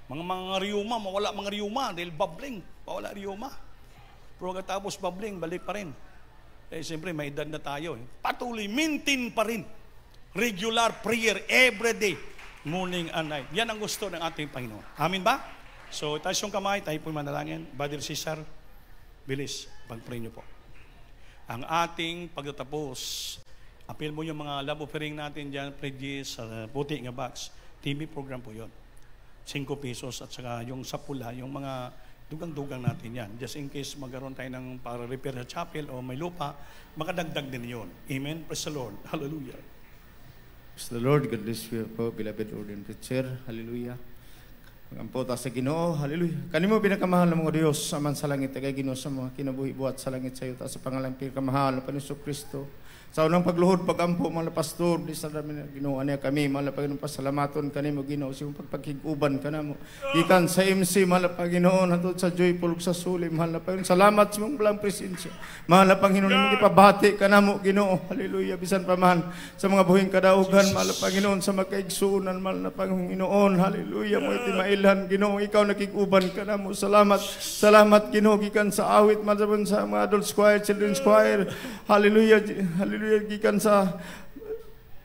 Mga riyuma, mawala mga riyuma dahil babling, mawala riyuma. Pero katapos babling, balik pa rin. Eh, siyempre, may edad na tayo. Patuloy, maintain pa rin. Regular prayer every day, morning and night. Yan ang gusto ng ating Panginoon. Amen ba? So, tayo yung kamay, tayo po'y manalangin. Brother Cesar, bilis, pag-pray nyo po. Ang ating pagtatapos, appeal mo yung mga love offering natin dyan, pledges, puti nga box. TV program po yon. 5 pesos at saka yung sa pula, yung mga dugang-dugang natin yan. Just in case magkaroon tayo ng para repair sa chapel o may lupa, makadagdag din yon. Amen. Praise the Lord. Hallelujah. Praise the Lord. God bless you po, beloved Lord and preacher. Hallelujah. Magampo ta sa Ginoo. Hallelujah. Kanimo pinakamahal ng mga Dios, aman sa langit kay Ginoo sa mga kinabuhi buhat sa langit sa iyo ta sa pangalan pinakamahal ng Panginoon Kristo. Sa unang pagluhod, pagampo, mga pastor, di sa dami na Ginoo niya kami, mga Panginoon, pasalamaton kanimo Ginoo, sa iyong pagpagkiguban ka na mo. Ikan sa MC, mga Panginoon, hatod sa joyful sa suli, mga Panginoon, salamat sa mong walang presensya. Mga Panginoon, mong ipabati ka na mo, Ginoo, hallelujah, bisan pa man, sa mga buhing kadaugan, mga Panginoon, sa magkaigsuunan, mga Panginoon, hallelujah, mo itimailan, Ginoo, ikaw nakiguban ka na mo, salamat, Ginoo, gikan sa awit, mga sa mga adult choir, children's choir, hallelujah, gikan sa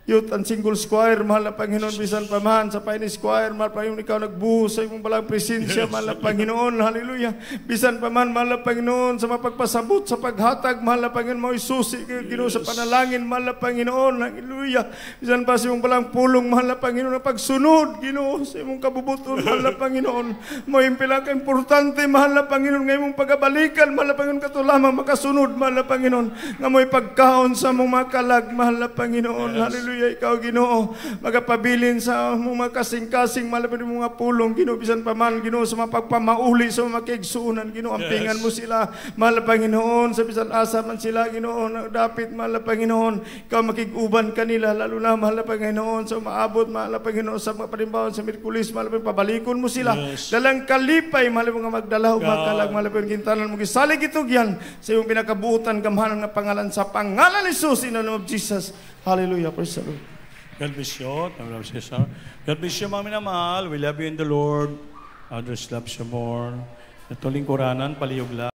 youth and single choir, mahal na Panginoon, bisan paman sa Pioneer choir, mahal Panginoon, ikaw nagbuhos sa iyong balang presensya, mahal na Panginoon, hallelujah, bisan paman, mahal na Panginoon, sa mapagpasabot, sa paghatag, mahal na Panginoon, mo isusi, Ginoo, sa panalangin, mahal na Panginoon, hallelujah, bisan pa sa iyong balang pulong, mahal na Panginoon, na pagsunod, Ginoo, sa iyong kabubuton, mahal na Panginoon, mo yung pinaka-importante, mahal na Panginoon, ngayong pagabalikan, mahal na Panginoon, kato lamang makasunod, mahal na Panginoon, nga mo ipagkaon sa mong mga kalag, mahal na Panginoon, hallelujah, hallelujah, ikaw Ginoo, magapabilin sa mga kasing-kasing, malapit mga pulong, Ginoo, bisan pa man, Ginoo, sa mga pagpamauli, sa mga kaigsuunan, Ginoo, ampingan mo sila, mahal na Panginoon, sa bisan asa man sila, Ginoo, dapat, mahal na Panginoon, ikaw makiguban kanila, lalo na, mahal na Panginoon, sa maabot, mahal na Panginoon, sa mga palimbawan, sa Miyerkules, mahal na pabalikon mo sila, dalang kalipay, mahal na mga magdalaw, magkalag, mahal na Panginoon, salig ito yan, sa iyong pinakabuutan, kamahalan ng pangalan, sa pangalan ni Jesus, in the name of Jesus. Hallelujah. Praise the Lord. God bless you. God bless you, mami na mahal. We love you in the Lord. Others love you more. Ito lingkuranan, paliyog lang.